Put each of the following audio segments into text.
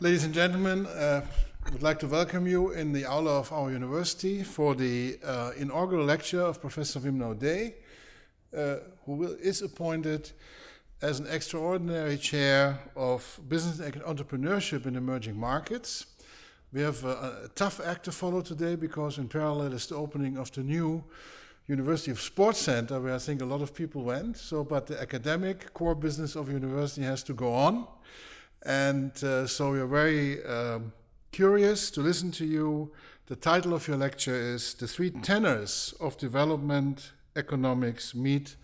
Ladies and gentlemen, I would like to welcome you in the aula of our university for the inaugural lecture of Professor Wim Naudet, who is appointed as an extraordinary chair of business and entrepreneurship in emerging markets. We have a tough act to follow today because in parallel is the opening of the new University of Sports Center, where I think a lot of people went. But the academic core business of university has to go on. And so we are very curious to listen to you. The title of your lecture is The Three Tenors of Development Economics Meet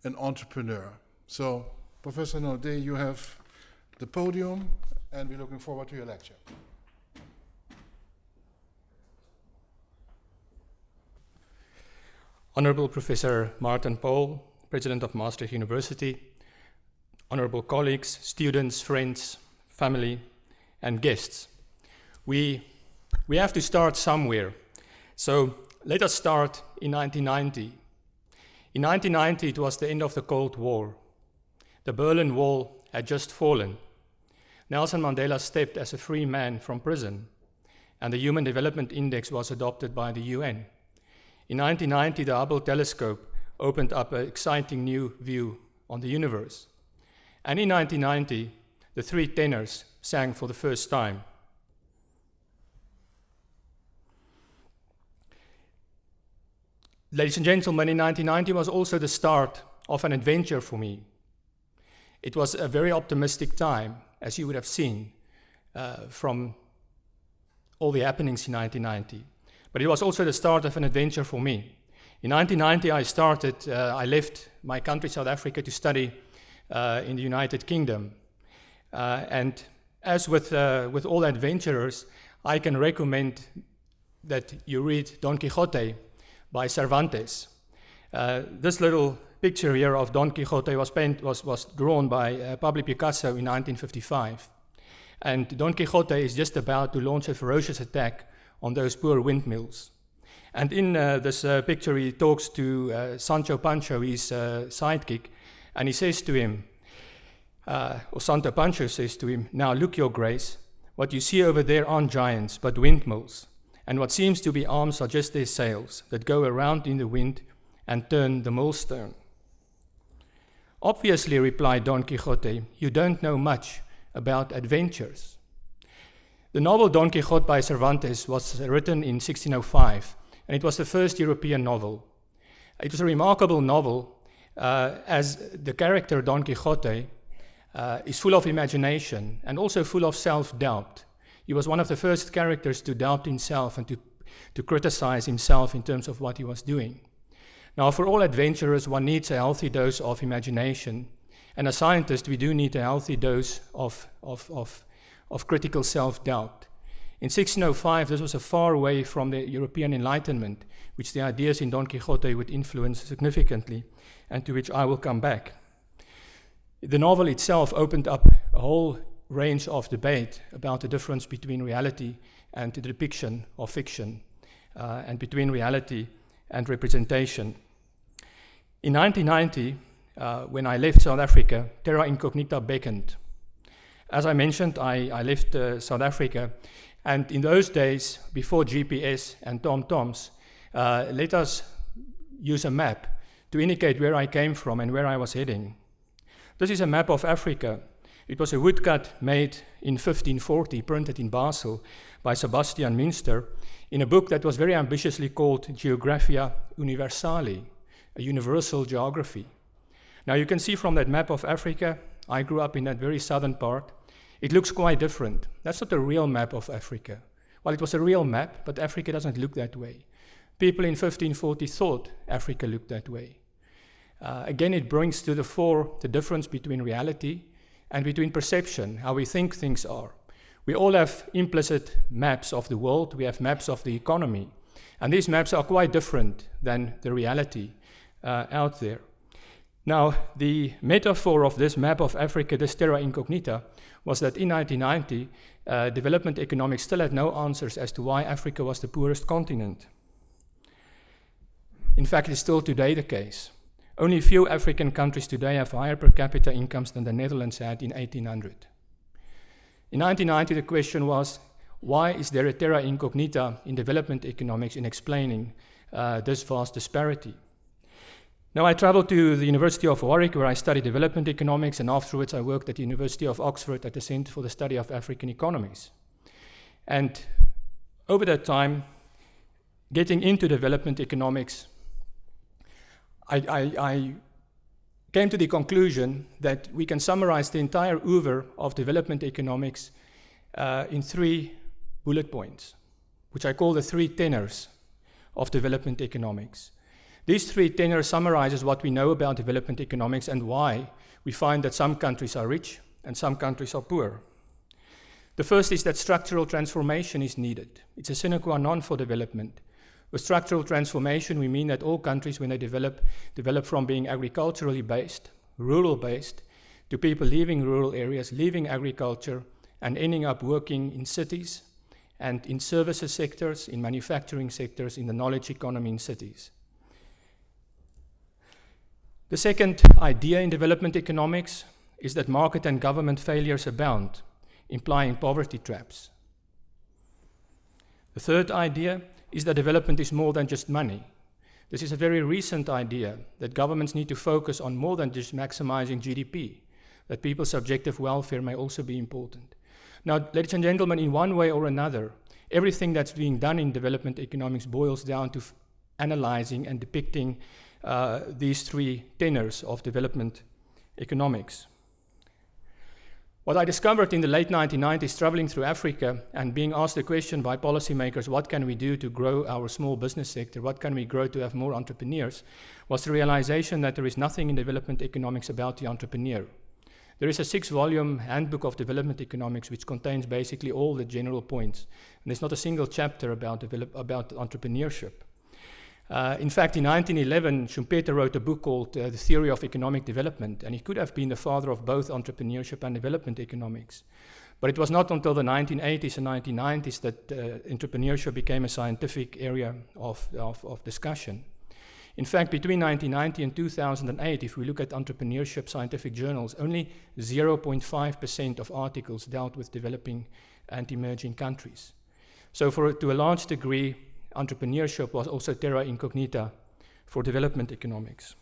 an Entrepreneur. So, Professor Naudet, you have the podium, and we're looking forward to your lecture. Honorable Professor Maarten Paul, President of Maastricht University, honorable colleagues, students, friends, family, and guests. We have to start somewhere. So let us start in 1990. In 1990, it was the end of the Cold War. The Berlin Wall had just fallen. Nelson Mandela stepped as a free man from prison, and the Human Development Index was adopted by the UN. In 1990, the Hubble telescope opened up an exciting new view on the universe. And in 1990, the three tenors sang for the first time. Ladies and gentlemen, in 1990 was also the start of an adventure for me. It was a very optimistic time, as you would have seen from all the happenings in 1990. But it was also the start of an adventure for me. In 1990, I left my country, South Africa, to study in the United Kingdom. And as with all adventurers, I can recommend that you read Don Quixote by Cervantes. This little picture here of Don Quixote was drawn by Pablo Picasso in 1955. And Don Quixote is just about to launch a ferocious attack on those poor windmills. And in this picture, he talks to Sancho Pancho, his sidekick, and he says to him, or Sancho Pancho says to him, "Now look, your grace, what you see over there aren't giants, but windmills, and what seems to be arms are just their sails that go around in the wind and turn the millstone." "Obviously," replied Don Quixote, "you don't know much about adventures." The novel Don Quixote by Cervantes was written in 1605, and it was the first European novel. It was a remarkable novel as the character Don Quixote is full of imagination and also full of self-doubt. He was one of the first characters to doubt himself and to criticize himself in terms of what he was doing. Now, for all adventurers, one needs a healthy dose of imagination, and as scientists, we do need a healthy dose of critical self-doubt. In 1605, this was a far away from the European Enlightenment, which the ideas in Don Quixote would influence significantly, and to which I will come back. The novel itself opened up a whole range of debate about the difference between reality and the depiction of fiction, and between reality and representation. In 1990, when I left South Africa, terra incognita beckoned. As I mentioned, I left South Africa, and in those days, before GPS and TomToms, let us use a map to indicate where I came from and where I was heading. This is a map of Africa. It was a woodcut made in 1540, printed in Basel by Sebastian Münster, in a book that was very ambitiously called Geographia Universali, a universal geography. Now you can see from that map of Africa, I grew up in that very southern part. It looks quite different. That's not a real map of Africa. Well, it was a real map, but Africa doesn't look that way. People in 1540 thought Africa looked that way. Again, it brings to the fore the difference between reality and between perception, how we think things are. We all have implicit maps of the world, we have maps of the economy, and these maps are quite different than the reality out there. Now, the metaphor of this map of Africa, this terra incognita, was that in 1990, development economics still had no answers as to why Africa was the poorest continent. In fact, it's still today the case. Only few African countries today have higher per capita incomes than the Netherlands had in 1800. In 1990, the question was, why is there a terra incognita in development economics in explaining this vast disparity? Now, I traveled to the University of Warwick, where I studied development economics, and afterwards I worked at the University of Oxford at the Centre for the Study of African Economies. And over that time, getting into development economics, I came to the conclusion that we can summarize the entire oeuvre of development economics in 3 bullet points, which I call the 3 tenors of development economics. These 3 tenors summarizes what we know about development economics and why we find that some countries are rich and some countries are poor. The first is that structural transformation is needed. It's a sine qua non for development. With structural transformation, we mean that all countries, when they develop from being agriculturally based, rural based, to people leaving rural areas, leaving agriculture, and ending up working in cities and in services sectors, in manufacturing sectors, in the knowledge economy in cities. The second idea in development economics is that market and government failures abound, implying poverty traps. The third idea is that development is more than just money. This is a very recent idea, that governments need to focus on more than just maximizing GDP, that people's subjective welfare may also be important. Now, ladies and gentlemen, in one way or another, everything that's being done in development economics boils down to analyzing and depicting these 3 tenors of development economics. What I discovered in the late 1990s, traveling through Africa and being asked the question by policymakers, what can we do to grow our small business sector? What can we grow to have more entrepreneurs? Was the realization that there is nothing in development economics about the entrepreneur. There is a 6-volume handbook of development economics which contains basically all the general points. And there's not a single chapter about entrepreneurship. In fact, in 1911, Schumpeter wrote a book called The Theory of Economic Development, and he could have been the father of both entrepreneurship and development economics. But it was not until the 1980s and 1990s that entrepreneurship became a scientific area of discussion. In fact, between 1990 and 2008, if we look at entrepreneurship scientific journals, only 0.5% of articles dealt with developing and emerging countries. So to a large degree, entrepreneurship was also terra incognita for development economics.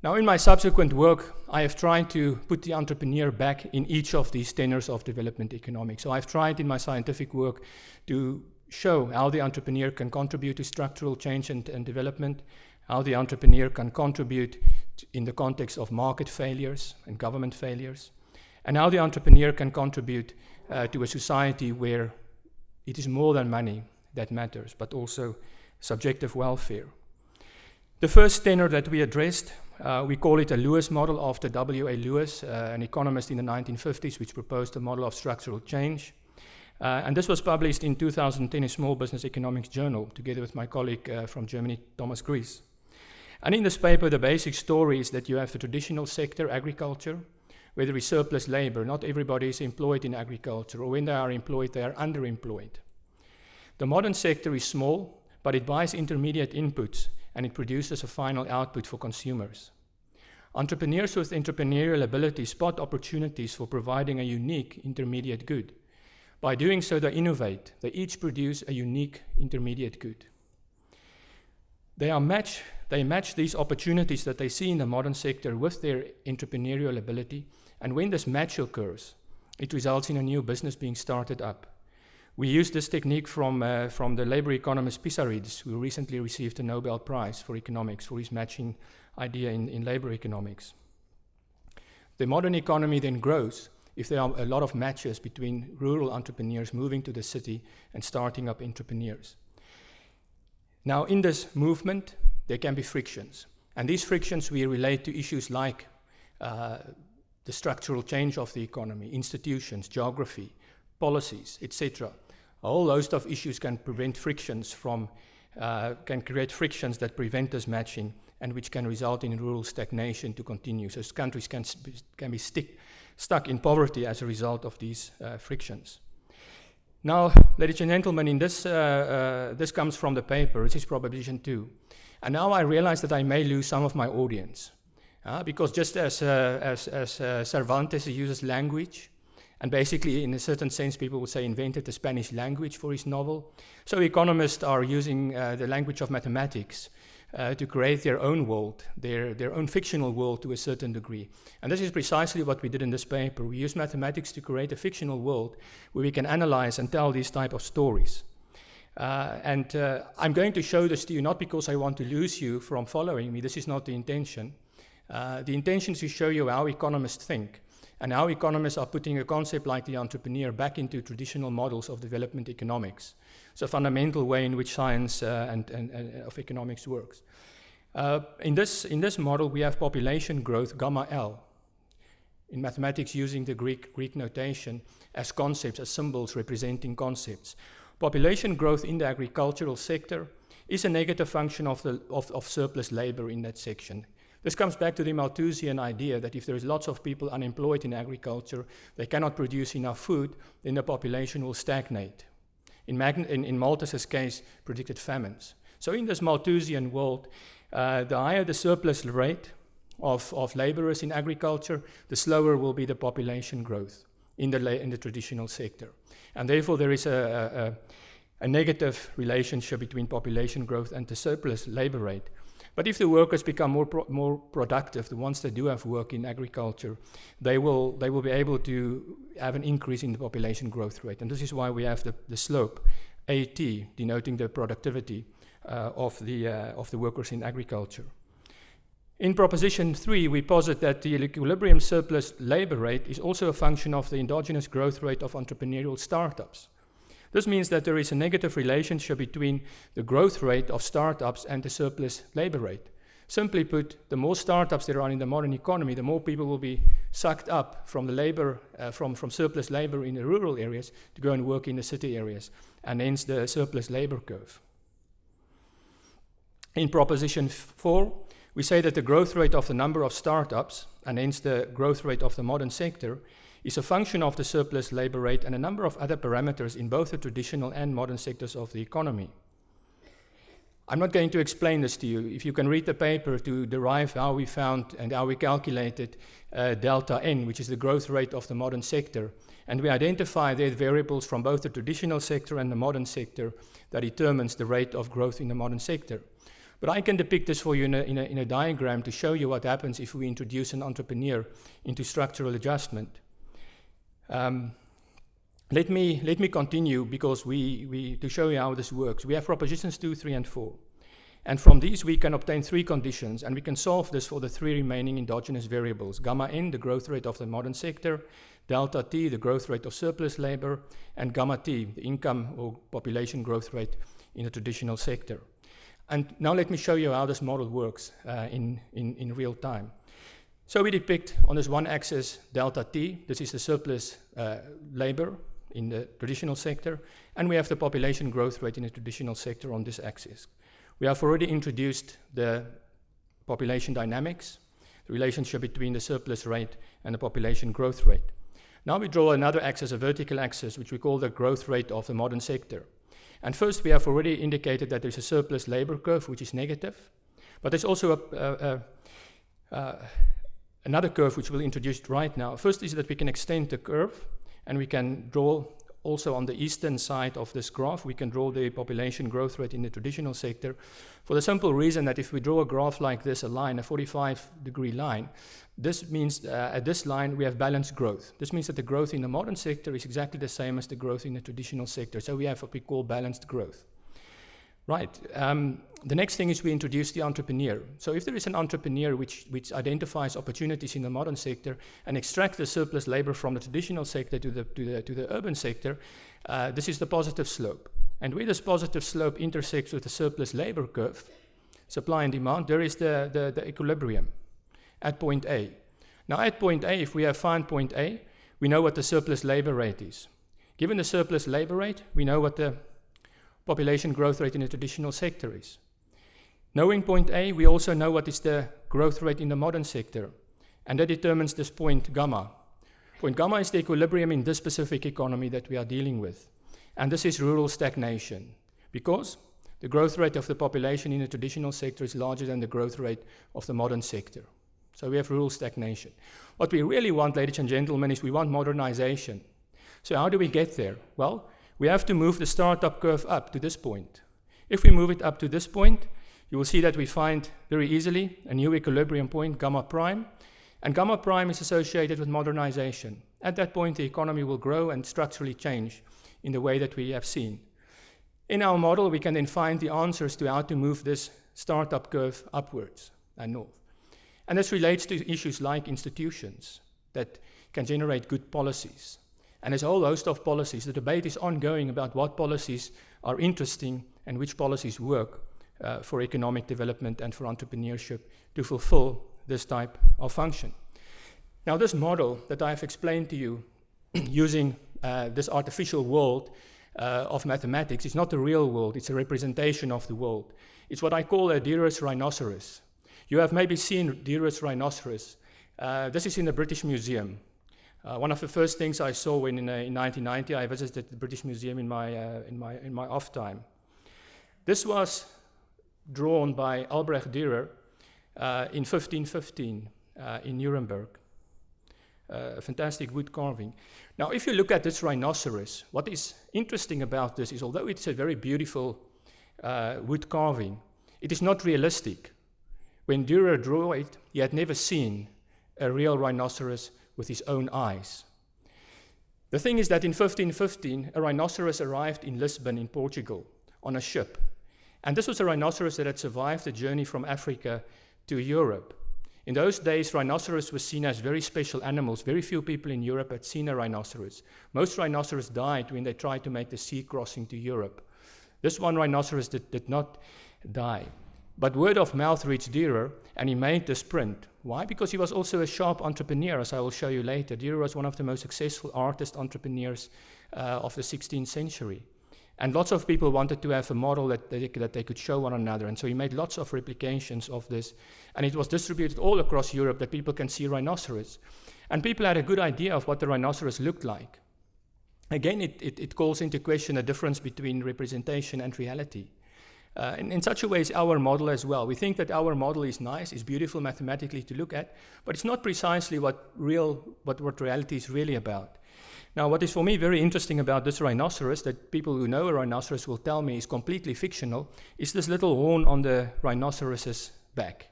Now, in my subsequent work, I have tried to put the entrepreneur back in each of these tenors of development economics. So I've tried in my scientific work to show how the entrepreneur can contribute to structural change and development, how the entrepreneur can contribute in the context of market failures and government failures, and how the entrepreneur can contribute to a society where it is more than money that matters, but also subjective welfare. The first tenor that we addressed, we call it a Lewis model after W.A. Lewis, an economist in the 1950s, which proposed a model of structural change. And this was published in 2010 in Small Business Economics Journal, together with my colleague from Germany, Thomas Gries. And in this paper, the basic story is that you have the traditional sector, agriculture, where there is surplus labor. Not everybody is employed in agriculture, or when they are employed, they are underemployed. The modern sector is small, but it buys intermediate inputs, and it produces a final output for consumers. Entrepreneurs with entrepreneurial ability spot opportunities for providing a unique intermediate good. By doing so, they innovate. They each produce a unique intermediate good. They match these opportunities that they see in the modern sector with their entrepreneurial ability, and when this match occurs, it results in a new business being started up. We use this technique from the labor economist Pissarides, who recently received a Nobel Prize for economics for his matching idea in labor economics. The modern economy then grows if there are a lot of matches between rural entrepreneurs moving to the city and starting up entrepreneurs. Now, in this movement, there can be frictions. And these frictions we relate to issues like the structural change of the economy, institutions, geography, policies, etc. A whole host of issues can prevent frictions from, can create frictions that prevent this matching and which can result in rural stagnation to continue. So countries can be stuck in poverty as a result of these frictions. Now, ladies and gentlemen, in this, this comes from the paper, this is Proposition 2. And now I realize that I may lose some of my audience. Because just as Cervantes uses language, and basically in a certain sense people would say invented the Spanish language for his novel, so economists are using the language of mathematics to create their own world, their own fictional world to a certain degree. And this is precisely what we did in this paper. We use mathematics to create a fictional world where we can analyze and tell these type of stories. I'm going to show this to you not because I want to lose you from following me, this is not the intention. The intention is to show you how economists think and how economists are putting a concept like the entrepreneur back into traditional models of development economics. It's a fundamental way in which science of economics works. In this model, we have population growth, gamma L, in mathematics using the Greek notation as concepts, as symbols representing concepts. Population growth in the agricultural sector is a negative function of surplus labor in that section. This comes back to the Malthusian idea that if there is lots of people unemployed in agriculture, they cannot produce enough food, then the population will stagnate. In Malthus's case, predicted famines. So in this Malthusian world, the higher the surplus rate of laborers in agriculture, the slower will be the population growth in the traditional sector. And therefore there is a negative relationship between population growth and the surplus labor rate. But if the workers become more productive, the ones that do have work in agriculture, they will be able to have an increase in the population growth rate. And this is why we have the slope, AT, denoting the productivity of the workers in agriculture. In Proposition 3, we posit that the equilibrium surplus labor rate is also a function of the endogenous growth rate of entrepreneurial startups. This means that there is a negative relationship between the growth rate of startups and the surplus labor rate. Simply put, the more startups there are in the modern economy, the more people will be sucked up from the labor, from surplus labor in the rural areas to go and work in the city areas, and hence the surplus labor curve. In Proposition 4, we say that the growth rate of the number of startups, and hence the growth rate of the modern sector, is a function of the surplus labor rate and a number of other parameters in both the traditional and modern sectors of the economy. I'm not going to explain this to you. If you can read the paper to derive how we found and how we calculated delta N, which is the growth rate of the modern sector, and we identify the variables from both the traditional sector and the modern sector that determines the rate of growth in the modern sector. But I can depict this for you in a diagram to show you what happens if we introduce an entrepreneur into structural adjustment. Let me continue because to show you how this works. We have Propositions 2, 3, and 4. And from these we can obtain three conditions, and we can solve this for the three remaining endogenous variables. Gamma N, the growth rate of the modern sector, delta T, the growth rate of surplus labor, and gamma T, the income or population growth rate in the traditional sector. And now let me show you how this model works in real time. So we depict on this one axis delta T, this is the surplus labor in the traditional sector, and we have the population growth rate in the traditional sector on this axis. We have already introduced the population dynamics, the relationship between the surplus rate and the population growth rate. Now we draw another axis, a vertical axis, which we call the growth rate of the modern sector. And first we have already indicated that there's a surplus labor curve, which is negative, but there's also another curve which we'll introduce right now. First is that we can extend the curve, and we can draw also on the eastern side of this graph, we can draw the population growth rate in the traditional sector for the simple reason that if we draw a graph like this, a line, a 45-degree line, this means at this line we have balanced growth. This means that the growth in the modern sector is exactly the same as the growth in the traditional sector. So we have what we call balanced growth. Right. The next thing is we introduce the entrepreneur. So if there is an entrepreneur which identifies opportunities in the modern sector and extracts the surplus labor from the traditional sector to the urban sector, this is the positive slope. And where this positive slope intersects with the surplus labor curve, supply and demand, there is the equilibrium at point A. Now at point A, if we have found point A, we know what the surplus labor rate is. Given the surplus labor rate, we know what the population growth rate in the traditional sector is. Knowing point A, we also know what is the growth rate in the modern sector, and that determines this point gamma. Point gamma is the equilibrium in this specific economy that we are dealing with, and this is rural stagnation, because the growth rate of the population in the traditional sector is larger than the growth rate of the modern sector. So we have rural stagnation. What we really want, ladies and gentlemen, is we want modernization. So how do we get there? Well, we have to move the startup curve up to this point. If we move it up to this point, you will see that we find very easily a new equilibrium point, gamma prime, and gamma prime is associated with modernization. At that point, the economy will grow and structurally change in the way that we have seen. In our model, we can then find the answers to how to move this startup curve upwards and north. And this relates to issues like institutions that can generate good policies. And there's a whole host of policies. The debate is ongoing about what policies are interesting and which policies work for economic development and for entrepreneurship to fulfill this type of function. Now, this model that I have explained to you using this artificial world of mathematics is not the real world, it's a representation of the world. It's what I call a Dearest rhinoceros. You have maybe seen Dearest rhinoceros. This is in the British Museum. One of the first things I saw when in 1990 I visited the British Museum in my off time. This was drawn by Albrecht Dürer in 1515 in Nuremberg. A fantastic wood carving. Now, if you look at this rhinoceros, what is interesting about this is, although it's a very beautiful wood carving, it is not realistic. When Dürer drew it, he had never seen a real rhinoceros with his own eyes. The thing is that in 1515, a rhinoceros arrived in Lisbon in Portugal on a ship. And this was a rhinoceros that had survived the journey from Africa to Europe. In those days, rhinoceros was seen as very special animals. Very few people in Europe had seen a rhinoceros. Most rhinoceros died when they tried to make the sea crossing to Europe. This one rhinoceros did not die. But word of mouth reached Dürer, and he made this print. Why? Because he was also a sharp entrepreneur, as I will show you later. Dürer was one of the most successful artist entrepreneurs of the 16th century. And lots of people wanted to have a model that they could show one another. And so he made lots of replications of this. And it was distributed all across Europe that people can see rhinoceros. And people had a good idea of what the rhinoceros looked like. Again, it calls into question a difference between representation and reality. In such a way is our model as well. We think that our model is nice, is beautiful mathematically to look at, but it's not precisely what reality is really about. Now, what is for me very interesting about this rhinoceros, that people who know a rhinoceros will tell me is completely fictional, is this little horn on the rhinoceros's back,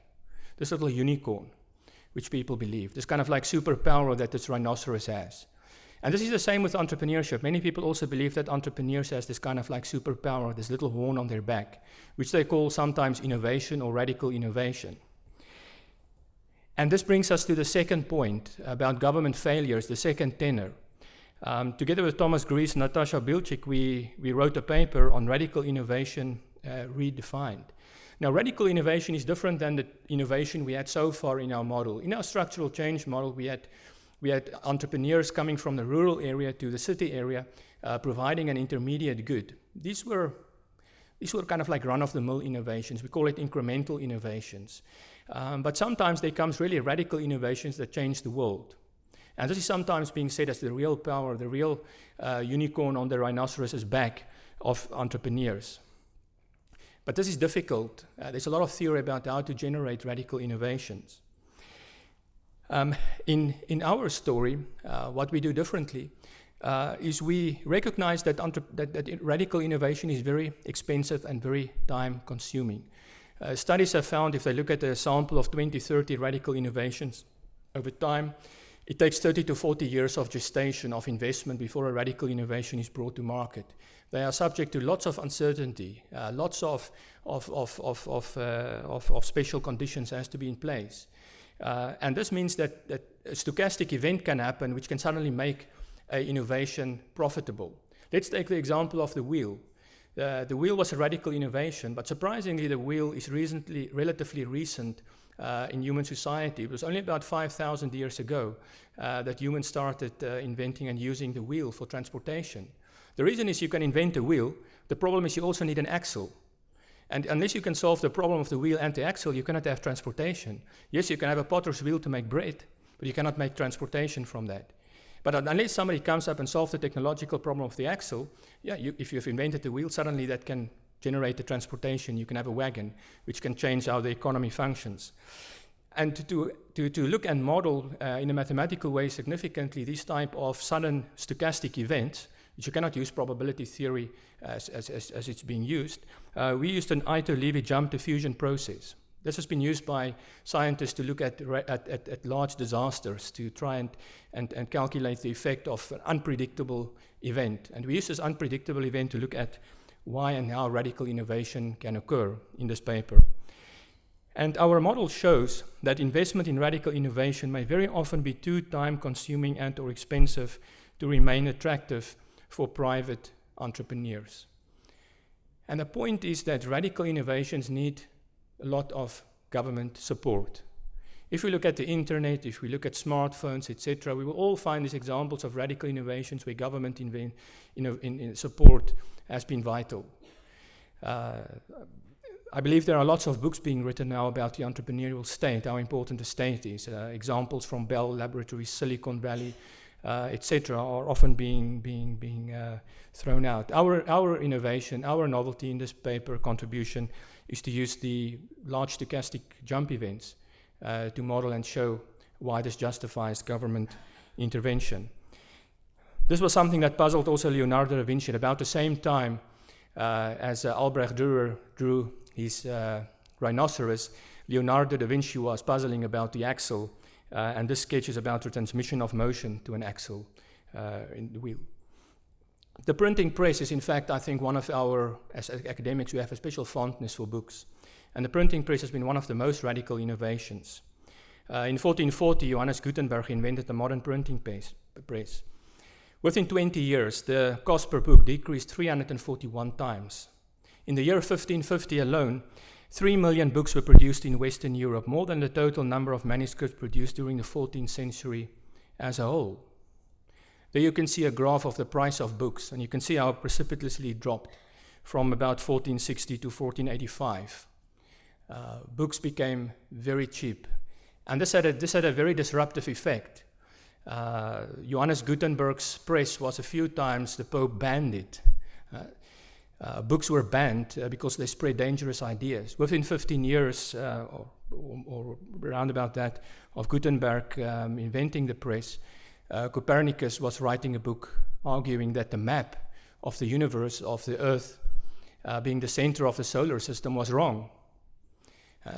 this little unicorn, which people believe, this kind of like superpower that this rhinoceros has. And this is the same with entrepreneurship. Many people also believe that entrepreneurs has this kind of like superpower, this little horn on their back, which they call sometimes innovation or radical innovation. And this brings us to the second point about government failures, the second tenor. Together with Thomas Gries and Natasha Bilchik, we wrote a paper on radical innovation redefined. Now, radical innovation is different than the innovation we had so far in our model. In our structural change model, we had entrepreneurs coming from the rural area to the city area, providing an intermediate good. These were kind of like run-of-the-mill innovations. We call it incremental innovations. But sometimes there comes really radical innovations that change the world. And this is sometimes being said as the real power, the real unicorn on the rhinoceros's back of entrepreneurs. But this is difficult. There's a lot of theory about how to generate radical innovations. In our story, what we do differently is we recognize that radical innovation is very expensive and very time-consuming. Studies have found, if they look at a sample of 20, 30 radical innovations over time, it takes 30 to 40 years of gestation of investment before a radical innovation is brought to market. They are subject to lots of uncertainty, lots of special conditions has to be in place. And this means that a stochastic event can happen which can suddenly make an innovation profitable. Let's take the example of the wheel. The wheel was a radical innovation, but surprisingly the wheel is relatively recent in human society. It was only about 5,000 years ago that humans started inventing and using the wheel for transportation. The reason is you can invent a wheel. The problem is you also need an axle. And unless you can solve the problem of the wheel and the axle, you cannot have transportation. Yes, you can have a potter's wheel to make bread, but you cannot make transportation from that. But unless somebody comes up and solves the technological problem of the axle, if you've invented the wheel, suddenly that can generate the transportation. You can have a wagon, which can change how the economy functions. And to look and model in a mathematical way significantly this type of sudden stochastic events, which you cannot use probability theory as it's being used, we used an Ito-Levi jump diffusion process. This has been used by scientists to look at large disasters to try and calculate the effect of an unpredictable event. And we use this unpredictable event to look at why and how radical innovation can occur in this paper. And our model shows that investment in radical innovation may very often be too time-consuming and or expensive to remain attractive for private entrepreneurs. And the point is that radical innovations need a lot of government support. If we look at the internet, if we look at smartphones, etc., we will all find these examples of radical innovations where government in support has been vital. I believe there are lots of books being written now about the entrepreneurial state, how important the state is. Examples from Bell Laboratories, Silicon Valley, etc., are often being thrown out. Our innovation, our novelty in this paper contribution is to use the large stochastic jump events to model and show why this justifies government intervention. This was something that puzzled also Leonardo da Vinci at about the same time as Albrecht Dürer drew his rhinoceros. Leonardo da Vinci was puzzling about the axle, and this sketch is about the transmission of motion to an axle in the wheel. The printing press is, in fact, I think, one of our, as academics, we have a special fondness for books. And the printing press has been one of the most radical innovations. In 1440, Johannes Gutenberg invented the modern printing press. Within 20 years, the cost per book decreased 341 times. In the year 1550 alone, 3 million books were produced in Western Europe, more than the total number of manuscripts produced during the 14th century as a whole. There you can see a graph of the price of books, and you can see how it precipitously dropped from about 1460 to 1485. Books became very cheap, and this had a very disruptive effect. Johannes Gutenberg's press was a few times the Pope banned it. Books were banned because they spread dangerous ideas. Within 15 years, or around about that, of Gutenberg inventing the press, Copernicus was writing a book arguing that the map of the universe, of the Earth, being the center of the solar system, was wrong.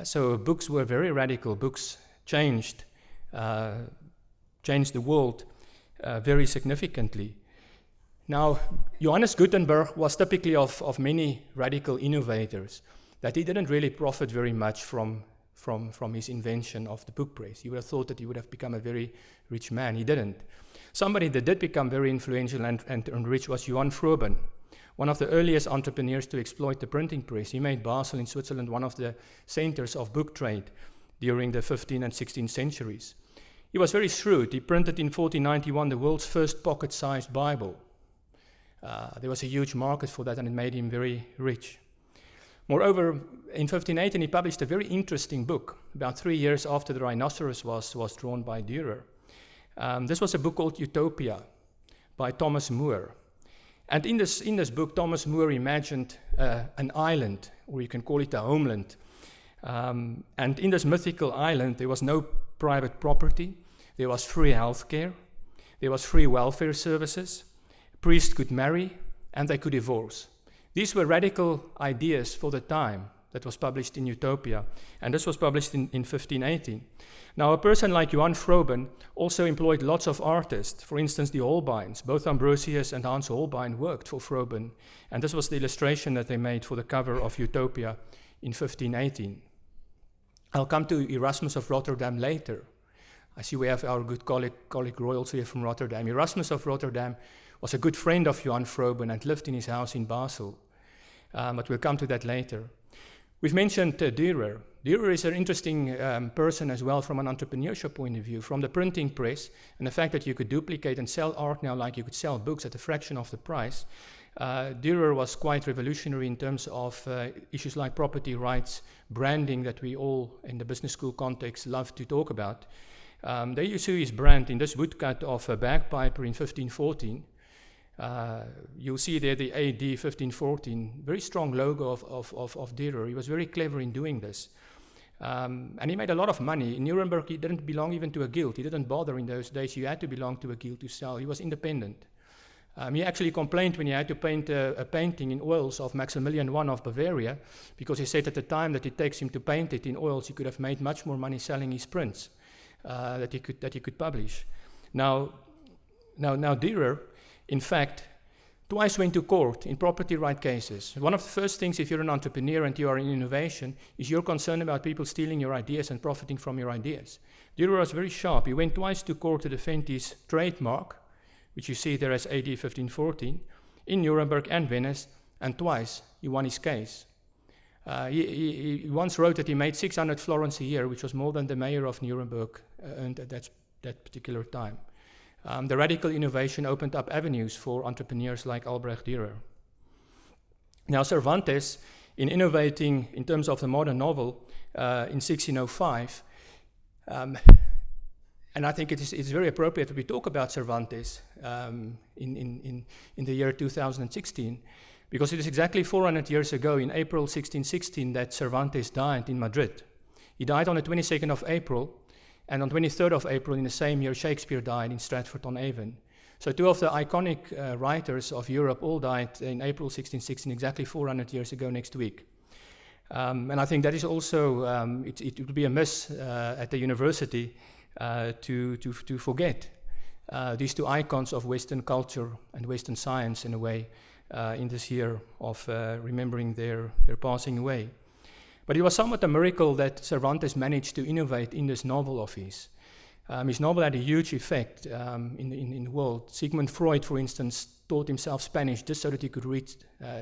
So books were very radical. Books changed the world very significantly. Now, Johannes Gutenberg was typically of many radical innovators, that he didn't really profit very much from his invention of the book press. You would have thought that he would have become a very rich man. He didn't. Somebody that did become very influential and rich was Johann Froben, one of the earliest entrepreneurs to exploit the printing press. He made Basel in Switzerland one of the centers of book trade during the 15th and 16th centuries. He was very shrewd. He printed in 1491 the world's first pocket-sized Bible. There was a huge market for that, and it made him very rich. Moreover, in 1518, he published a very interesting book, about 3 years after the rhinoceros was drawn by Dürer. This was a book called Utopia by Thomas More. And in this book, Thomas More imagined an island, or you can call it a homeland. And in this mythical island, there was no private property, there was free healthcare, there was free welfare services, priests could marry, and they could divorce. These were radical ideas for the time that was published in Utopia, and this was published in 1518. Now, a person like Johann Froben also employed lots of artists. For instance, the Holbeins. Both Ambrosius and Hans Holbein worked for Froben, and this was the illustration that they made for the cover of Utopia in 1518. I'll come to Erasmus of Rotterdam later. I see we have our good colleague Royals here from Rotterdam. Erasmus of Rotterdam was a good friend of Johann Froben and lived in his house in Basel. But we'll come to that later. We've mentioned Dürer. Dürer is an interesting person as well from an entrepreneurship point of view, from the printing press and the fact that you could duplicate and sell art now like you could sell books at a fraction of the price. Dürer was quite revolutionary in terms of issues like property rights, branding that we all in the business school context love to talk about. There you see his brand in this woodcut of a bagpiper in 1514. You'll see there the AD 1514, very strong logo of Dürer. He was very clever in doing this. And he made a lot of money. In Nuremberg, he didn't belong even to a guild. He didn't bother in those days. You had to belong to a guild to sell. He was independent. He actually complained when he had to paint a painting in oils of Maximilian I of Bavaria, because he said at the time that it takes him to paint it in oils, he could have made much more money selling his prints that he could publish. Now Dürer, in fact, twice went to court in property right cases. One of the first things, if you're an entrepreneur and you are in innovation, is you're concerned about people stealing your ideas and profiting from your ideas. Dürer was very sharp. He went twice to court to defend his trademark, which you see there as AD 1514, in Nuremberg and Venice, and twice he won his case. He once wrote that he made 600 florins a year, which was more than the mayor of Nuremberg earned at that particular time. The radical innovation opened up avenues for entrepreneurs like Albrecht Dürer. Now Cervantes, in innovating in terms of the modern novel in 1605, and I think it's very appropriate that we talk about Cervantes in the year 2016, because it is exactly 400 years ago, in April 1616, that Cervantes died in Madrid. He died on the 22nd of April, and on 23rd of April in the same year, Shakespeare died in Stratford-on-Avon. So two of the iconic writers of Europe all died in April 1616, exactly 400 years ago next week. And I think that is also, it would be a miss at the university to forget these two icons of Western culture and Western science in a way in this year of remembering their passing away. But it was somewhat a miracle that Cervantes managed to innovate in this novel of his. His novel had a huge effect in the world. Sigmund Freud, for instance, taught himself Spanish just so that he could read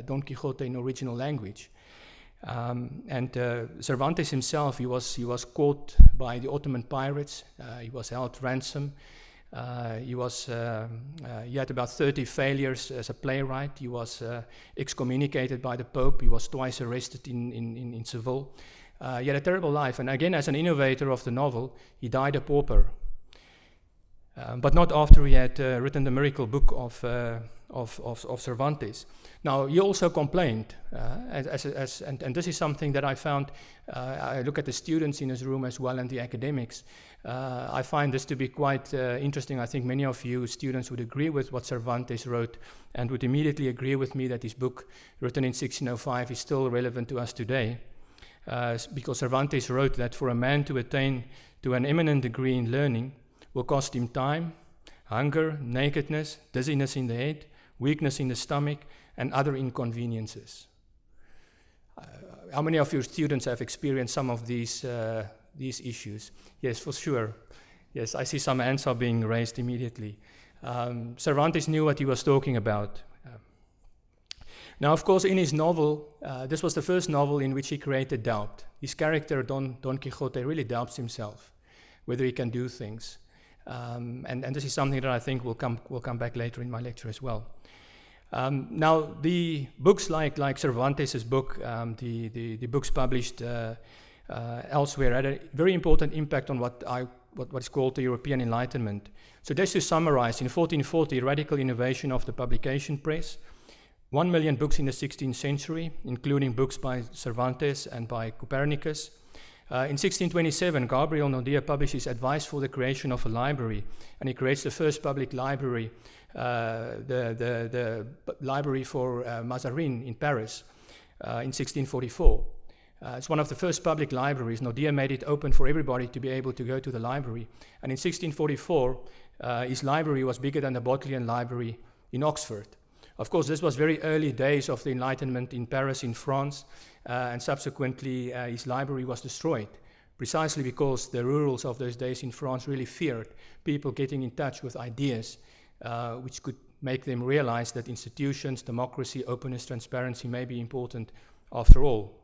Don Quixote in original language. And Cervantes himself, he was caught by the Ottoman pirates. He was held ransom. He had about 30 failures as a playwright. He was excommunicated by the Pope. He was twice arrested in Seville. He had a terrible life. And again, as an innovator of the novel, he died a pauper. But not after he had written the miracle book of Cervantes. Now, he also complained, and this is something that I found, I look at the students in his room as well and the academics. I find this to be quite interesting. I think many of you students would agree with what Cervantes wrote and would immediately agree with me that his book, written in 1605, is still relevant to us today. Because Cervantes wrote that for a man to attain to an eminent degree in learning will cost him time, hunger, nakedness, dizziness in the head, weakness in the stomach, and other inconveniences. How many of your students have experienced some of these issues? Yes, for sure. Yes, I see some hands are being raised immediately. Cervantes knew what he was talking about. Now, of course, in his novel, this was the first novel in which he created doubt. His character, Don Quixote, really doubts himself, whether he can do things. And this is something that I think will come back later in my lecture as well. Now, the books like Cervantes' book, the books published elsewhere had a very important impact on what is called the European Enlightenment. So just to summarize, in 1440, radical innovation of the publication press, 1 million books in the 16th century, including books by Cervantes and by Copernicus. In 1627, Gabriel Naudé publishes advice for the creation of a library, and he creates the first public library, the library for Mazarin in Paris in 1644. It's one of the first public libraries. Naudé made it open for everybody to be able to go to the library. And in 1644, his library was bigger than the Bodleian Library in Oxford. Of course, this was very early days of the Enlightenment in Paris, in France, and subsequently his library was destroyed, precisely because the rurals of those days in France really feared people getting in touch with ideas which could make them realize that institutions, democracy, openness, transparency may be important after all.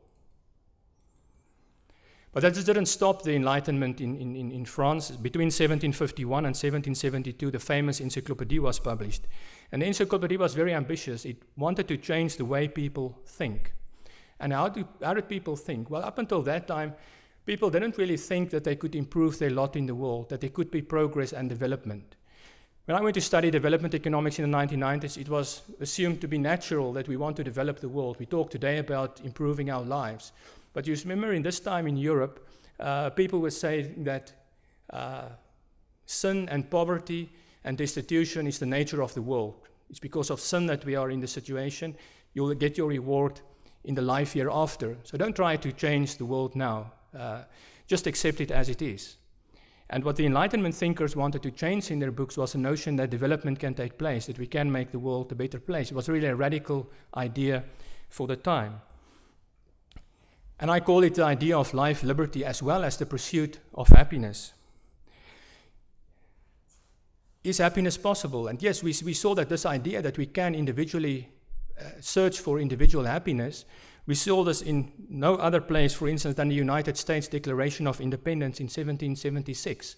But that just didn't stop the Enlightenment in France. Between 1751 and 1772, the famous Encyclopédie was published. And the Encyclopédie was very ambitious. It wanted to change the way people think. And how did people think? Well, up until that time, people didn't really think that they could improve their lot in the world, that there could be progress and development. When I went to study development economics in the 1990s, it was assumed to be natural that we want to develop the world. We talk today about improving our lives. But you remember in this time in Europe, people would say that sin and poverty and destitution is the nature of the world. It's because of sin that we are in the situation. You'll get your reward in the life hereafter. So don't try to change the world now. Just accept it as it is. And what the Enlightenment thinkers wanted to change in their books was the notion that development can take place, that we can make the world a better place. It was really a radical idea for the time. And I call it the idea of life, liberty, as well as the pursuit of happiness. Is happiness possible? And yes, we saw that this idea that we can individually search for individual happiness, we saw this in no other place, for instance, than the United States Declaration of Independence in 1776.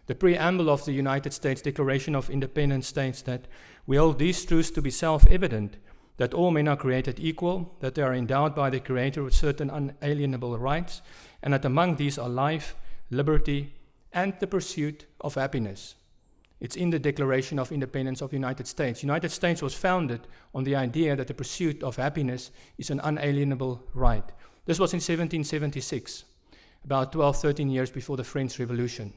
The preamble of the United States Declaration of Independence states that we hold these truths to be self-evident, that all men are created equal, that they are endowed by the Creator with certain unalienable rights, and that among these are life, liberty, and the pursuit of happiness. It's in the Declaration of Independence of the United States. The United States was founded on the idea that the pursuit of happiness is an unalienable right. This was in 1776, about 12, 13 years before the French Revolution.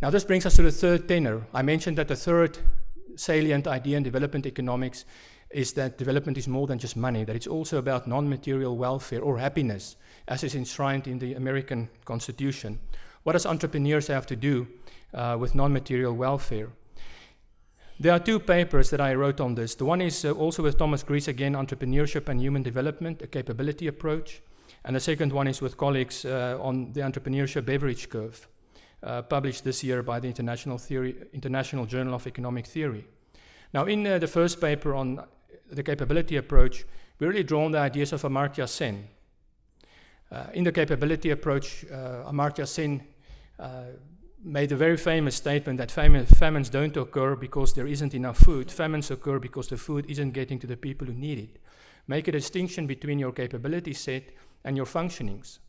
Now this brings us to the third tenor. I mentioned that the third salient idea in development economics is that development is more than just money, that it's also about non-material welfare or happiness, as is enshrined in the American Constitution. What does entrepreneurs have to do with non-material welfare? There are two papers that I wrote on this. The one is also with Thomas Gries again, Entrepreneurship and Human Development, a capability approach. And the second one is with colleagues on the Entrepreneurship Beveridge Curve, published this year by the International Journal of Economic Theory. Now in the first paper on the capability approach, we really draw on the ideas of Amartya Sen. In the capability approach, Amartya Sen made a very famous statement that famines don't occur because there isn't enough food. Famines occur because the food isn't getting to the people who need it. Make a distinction between your capability set and your functionings.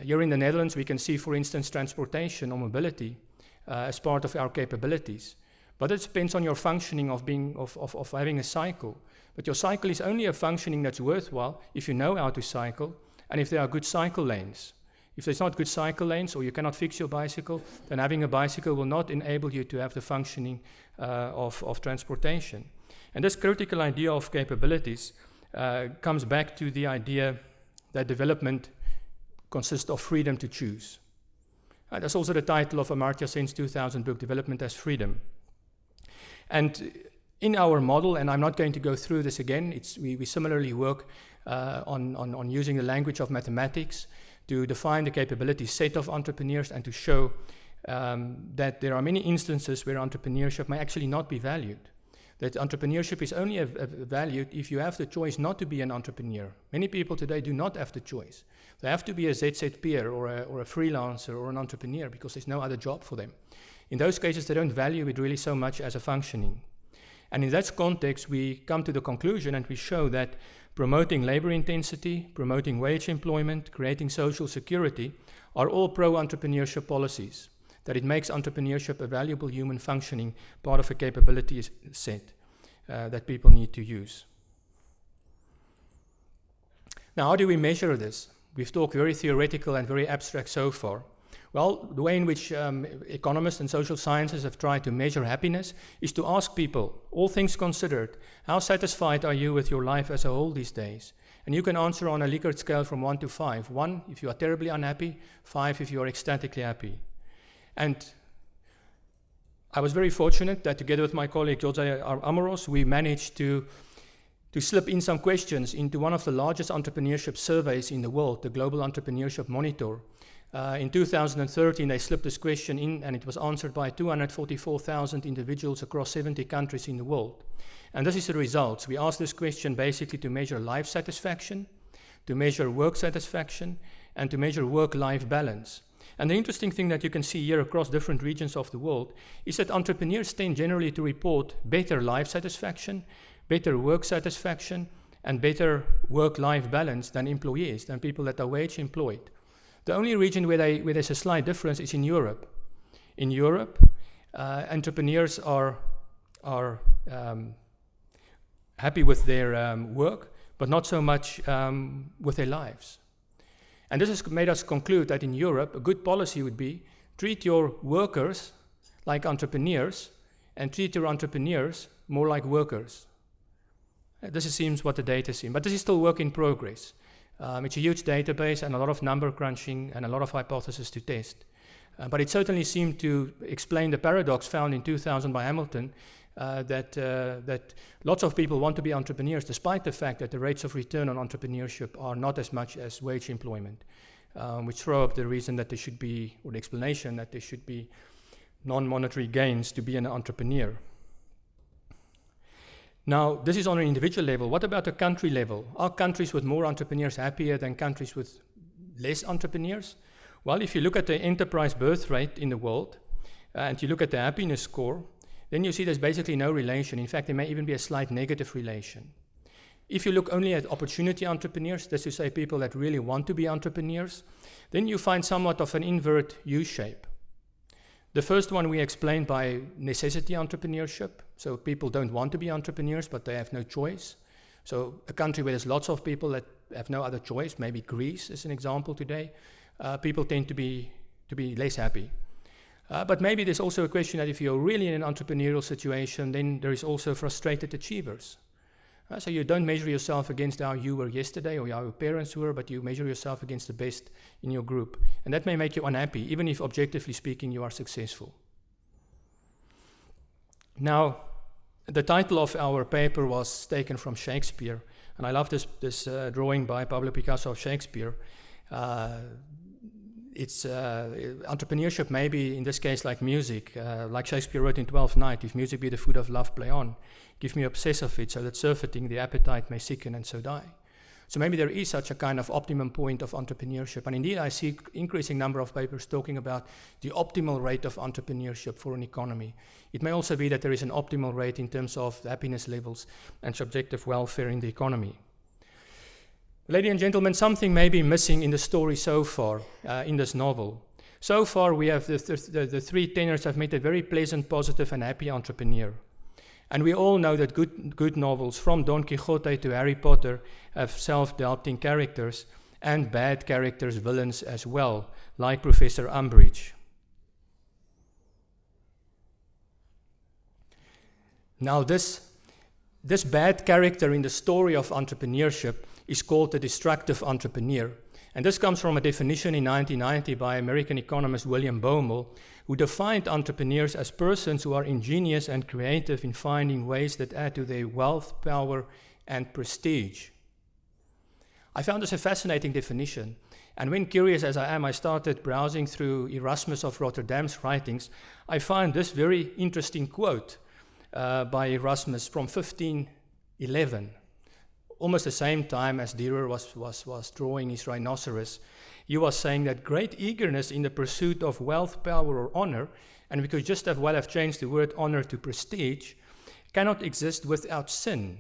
Here in the Netherlands, we can see, for instance, transportation or mobility as part of our capabilities. But it depends on your functioning of having a cycle. But your cycle is only a functioning that's worthwhile if you know how to cycle and if there are good cycle lanes. If there's not good cycle lanes or you cannot fix your bicycle, then having a bicycle will not enable you to have the functioning of transportation. And this critical idea of capabilities comes back to the idea that development consists of freedom to choose. That's also the title of Amartya Sen's 2000 book, Development as Freedom. And in our model, and I'm not going to go through this again, we similarly work on using the language of mathematics to define the capability set of entrepreneurs and to show that there are many instances where entrepreneurship may actually not be valued. That entrepreneurship is only valued if you have the choice not to be an entrepreneur. Many people today do not have the choice. They have to be a ZZP'er or a freelancer or an entrepreneur because there's no other job for them. In those cases, they don't value it really so much as a functioning. And in that context, we come to the conclusion and we show that promoting labor intensity, promoting wage employment, creating social security are all pro-entrepreneurship policies, that it makes entrepreneurship a valuable human functioning part of a capability set that people need to use. Now, how do we measure this? We've talked very theoretical and very abstract so far. Well, the way in which economists and social sciences have tried to measure happiness is to ask people, all things considered, how satisfied are you with your life as a whole these days? And you can answer on a Likert scale from 1 to 5. 1 if you are terribly unhappy, 5 if you are ecstatically happy. And I was very fortunate that together with my colleague Jose Amoros, we managed to slip in some questions into one of the largest entrepreneurship surveys in the world, the Global Entrepreneurship Monitor. In 2013, they slipped this question in, and it was answered by 244,000 individuals across 70 countries in the world. And this is the results. We asked this question basically to measure life satisfaction, to measure work satisfaction, and to measure work-life balance. And the interesting thing that you can see here across different regions of the world is that entrepreneurs tend generally to report better life satisfaction, better work satisfaction, and better work-life balance than employees, than people that are wage employed. The only region where there's a slight difference is in Europe. In Europe, entrepreneurs are happy with their work, but not so much with their lives. And this has made us conclude that in Europe, a good policy would be treat your workers like entrepreneurs and treat your entrepreneurs more like workers. This seems what the data seem, but this is still work in progress. It's a huge database and a lot of number crunching and a lot of hypotheses to test. But it certainly seemed to explain the paradox found in 2000 by Hamilton, that lots of people want to be entrepreneurs despite the fact that the rates of return on entrepreneurship are not as much as wage employment, which throw up the reason that there should be, or the explanation that there should be non-monetary gains to be an entrepreneur. Now, this is on an individual level. What about a country level? Are countries with more entrepreneurs happier than countries with less entrepreneurs? Well, if you look at the enterprise birth rate in the world, and you look at the happiness score, then you see there's basically no relation. In fact, there may even be a slight negative relation. If you look only at opportunity entrepreneurs, that's to say people that really want to be entrepreneurs, then you find somewhat of an invert U-shape. The first one we explained by necessity entrepreneurship. So people don't want to be entrepreneurs, but they have no choice. So a country where there's lots of people that have no other choice, maybe Greece is an example today, people tend to be less happy. But maybe there's also a question that if you're really in an entrepreneurial situation, then there is also frustrated achievers. So you don't measure yourself against how you were yesterday or how your parents were, but you measure yourself against the best in your group. And that may make you unhappy, even if objectively speaking you are successful. Now, the title of our paper was taken from Shakespeare, and I love this drawing by Pablo Picasso of Shakespeare. It's entrepreneurship maybe in this case like music, like Shakespeare wrote in Twelfth Night, if music be the food of love, play on. Give me obsess of it, so that surfeiting the appetite may sicken and so die. So maybe there is such a kind of optimum point of entrepreneurship. And indeed, I see increasing number of papers talking about the optimal rate of entrepreneurship for an economy. It may also be that there is an optimal rate in terms of happiness levels and subjective welfare in the economy. Ladies and gentlemen, something may be missing in the story so far in this novel. So far, we have the three tenors have made a very pleasant, positive, and happy entrepreneur. And we all know that good novels, from Don Quixote to Harry Potter, have self-doubting characters and bad characters, villains as well, like Professor Umbridge. Now this bad character in the story of entrepreneurship is called the destructive entrepreneur. And this comes from a definition in 1990 by American economist William Baumol, who defined entrepreneurs as persons who are ingenious and creative in finding ways that add to their wealth, power, and prestige. I found this a fascinating definition. And when curious as I am, I started browsing through Erasmus of Rotterdam's writings. I found this very interesting quote by Erasmus from 1511. Almost the same time as Dürer was drawing his rhinoceros, he was saying that great eagerness in the pursuit of wealth, power, or honor, and we could just as well have changed the word honor to prestige, cannot exist without sin.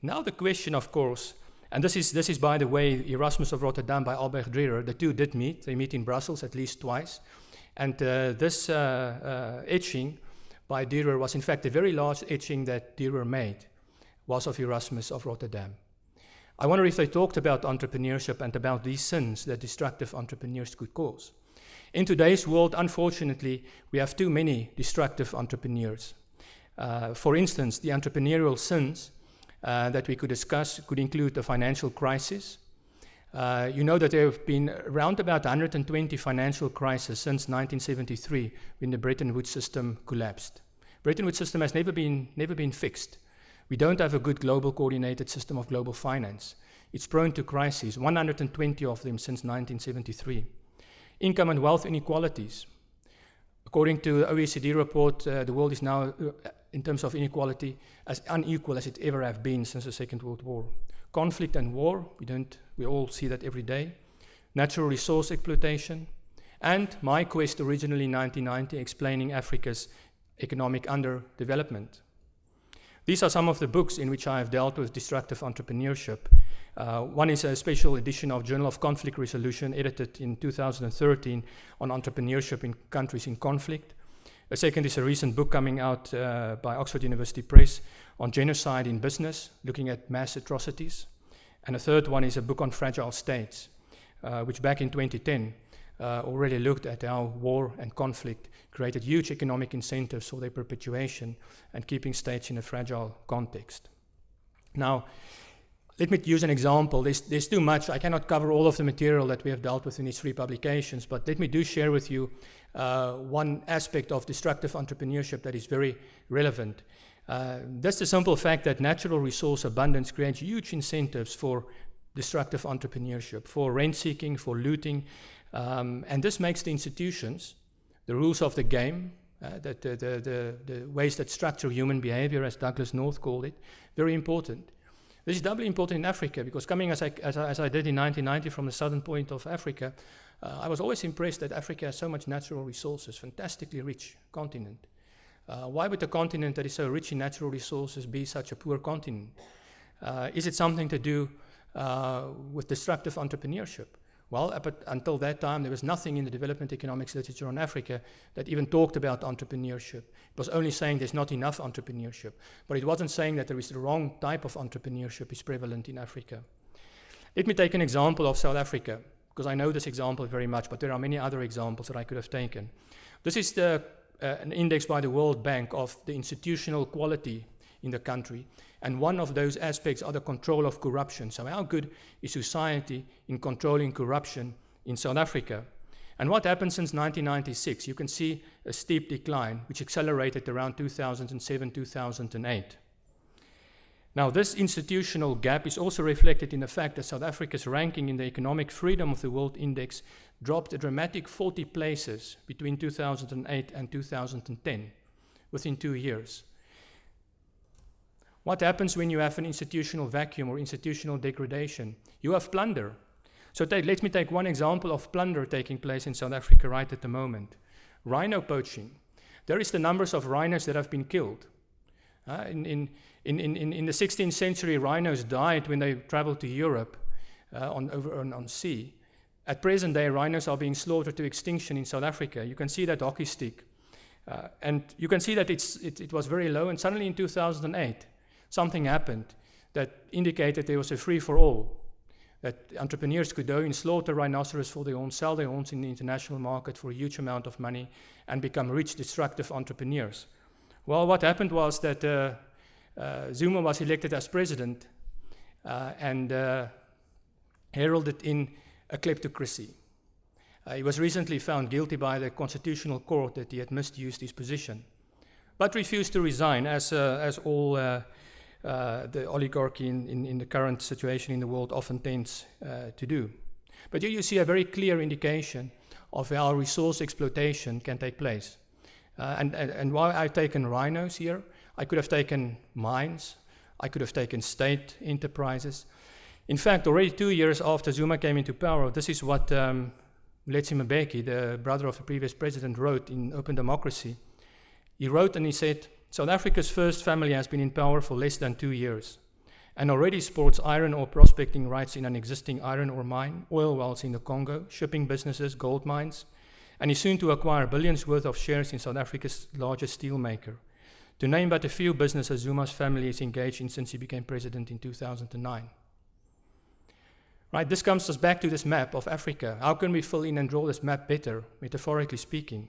Now the question, of course, and this is by the way, Erasmus of Rotterdam by Albert Dürer, the two did meet. They meet in Brussels at least twice. And this etching by Dürer was in fact a very large etching that Dürer made, was of Erasmus of Rotterdam. I wonder if they talked about entrepreneurship and about these sins that destructive entrepreneurs could cause. In today's world, unfortunately, we have too many destructive entrepreneurs. For instance, the entrepreneurial sins that we could discuss could include the financial crisis. You know that there have been around about 120 financial crises since 1973 when the Bretton Woods system collapsed. Bretton Woods system has never been fixed. We don't have a good global coordinated system of global finance. It's prone to crises, 120 of them since 1973. Income and wealth inequalities. According to the OECD report, the world is now, in terms of inequality, as unequal as it ever have been since the Second World War. conflict and war, we all see that every day, natural resource exploitation, and my quest originally in 1990 explaining Africa's economic underdevelopment. These are some of the books in which I have dealt with destructive entrepreneurship. One is a special edition of Journal of Conflict Resolution, edited in 2013, on entrepreneurship in countries in conflict. A second is a recent book coming out by Oxford University Press on genocide in business, looking at mass atrocities. And a third one is a book on fragile states, which back in 2010 already looked at how war and conflict created huge economic incentives for their perpetuation and keeping states in a fragile context. Now, let me use an example. There's too much. I cannot cover all of the material that we have dealt with in these 3 publications, but let me do share with you one aspect of destructive entrepreneurship that is very relevant. That's the simple fact that natural resource abundance creates huge incentives for destructive entrepreneurship, for rent-seeking, for looting, and this makes the institutions, the rules of the game, the ways that structure human behavior, as Douglas North called it, very important. This is doubly important in Africa because coming as I did in 1990 from the southern point of Africa, I was always impressed that Africa has so much natural resources, fantastically rich continent. Why would a continent that is so rich in natural resources be such a poor continent? Is it something to do with destructive entrepreneurship? Well, until that time, there was nothing in the development economics literature on Africa that even talked about entrepreneurship. It was only saying there's not enough entrepreneurship, but it wasn't saying that there is the wrong type of entrepreneurship is prevalent in Africa. Let me take an example of South Africa, because I know this example very much, but there are many other examples that I could have taken. This is an index by the World Bank of the institutional quality in the country. And one of those aspects are the control of corruption. So how good is society in controlling corruption in South Africa? And what happened since 1996? You can see a steep decline, which accelerated around 2007, 2008. Now, this institutional gap is also reflected in the fact that South Africa's ranking in the Economic Freedom of the World Index dropped a dramatic 40 places between 2008 and 2010, within 2 years. What happens when you have an institutional vacuum or institutional degradation? You have plunder. So let me take one example of plunder taking place in South Africa right at the moment. Rhino poaching. There is the numbers of rhinos that have been killed. In the 16th century, rhinos died when they traveled to Europe on sea. At present day, rhinos are being slaughtered to extinction in South Africa. You can see that hockey stick. And you can see that it was very low, and suddenly in 2008, something happened that indicated there was a free-for-all, that entrepreneurs could go and slaughter rhinoceros for their horns, sell their horns in the international market for a huge amount of money, and become rich, destructive entrepreneurs. Well, what happened was that Zuma was elected as president and heralded in a kleptocracy. He was recently found guilty by the Constitutional Court that he had misused his position, but refused to resign, as all the oligarchy in the current situation in the world often tends to do. But here you see a very clear indication of how resource exploitation can take place. And why I've taken rhinos here, I could have taken mines, I could have taken state enterprises. In fact, already 2 years after Zuma came into power, this is what Letsi Mbeki, the brother of the previous president, wrote in Open Democracy. He wrote and he said, South Africa's first family has been in power for less than 2 years and already sports iron ore prospecting rights in an existing iron ore mine, oil wells in the Congo, shipping businesses, gold mines, and is soon to acquire billions worth of shares in South Africa's largest steel maker. To name but a few businesses Zuma's family is engaged in since he became president in 2009. Right, this comes us back to this map of Africa. How can we fill in and draw this map better, metaphorically speaking?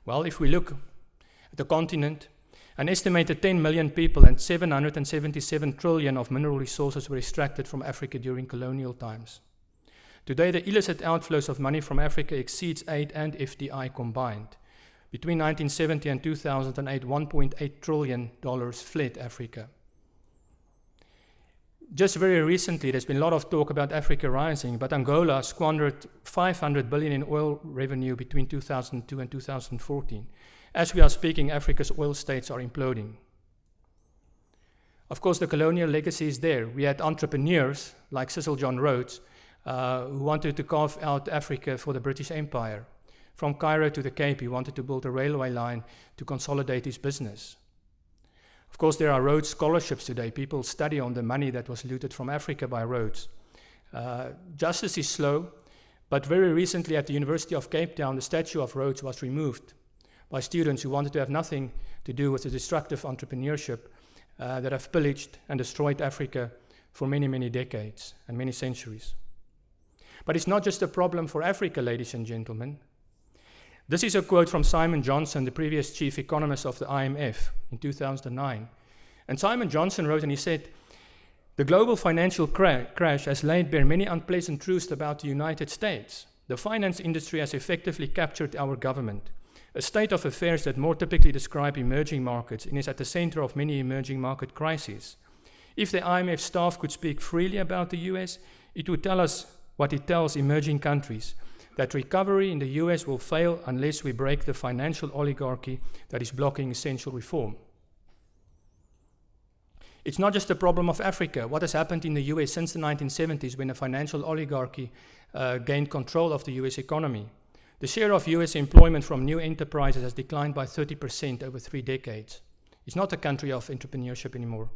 Well, if we look at the continent, an estimated 10 million people and 777 trillion of mineral resources were extracted from Africa during colonial times. Today, the illicit outflows of money from Africa exceeds aid and FDI combined. Between 1970 and 2008, $1.8 trillion fled Africa. Just very recently, there's been a lot of talk about Africa rising, but Angola squandered 500 billion in oil revenue between 2002 and 2014. As we are speaking, Africa's oil states are imploding. Of course, the colonial legacy is there. We had entrepreneurs like Cecil John Rhodes who wanted to carve out Africa for the British Empire. From Cairo to the Cape, he wanted to build a railway line to consolidate his business. Of course, there are Rhodes scholarships today. People study on the money that was looted from Africa by Rhodes. Justice is slow, but very recently at the University of Cape Town, the statue of Rhodes was removed by students who wanted to have nothing to do with the destructive entrepreneurship that have pillaged and destroyed Africa for many, many decades and many centuries. But it's not just a problem for Africa, ladies and gentlemen. This is a quote from Simon Johnson, the previous chief economist of the IMF in 2009. And Simon Johnson wrote, and he said, "The global financial crash has laid bare many unpleasant truths about the United States. The finance industry has effectively captured our government, a state of affairs that more typically describe emerging markets and is at the center of many emerging market crises. If the IMF staff could speak freely about the US, it would tell us what it tells emerging countries, that recovery in the US will fail unless we break the financial oligarchy that is blocking essential reform." It's not just a problem of Africa. What has happened in the US since the 1970s when a financial oligarchy gained control of the US economy? The share of US employment from new enterprises has declined by 30% over 3 decades. It's not a country of entrepreneurship anymore.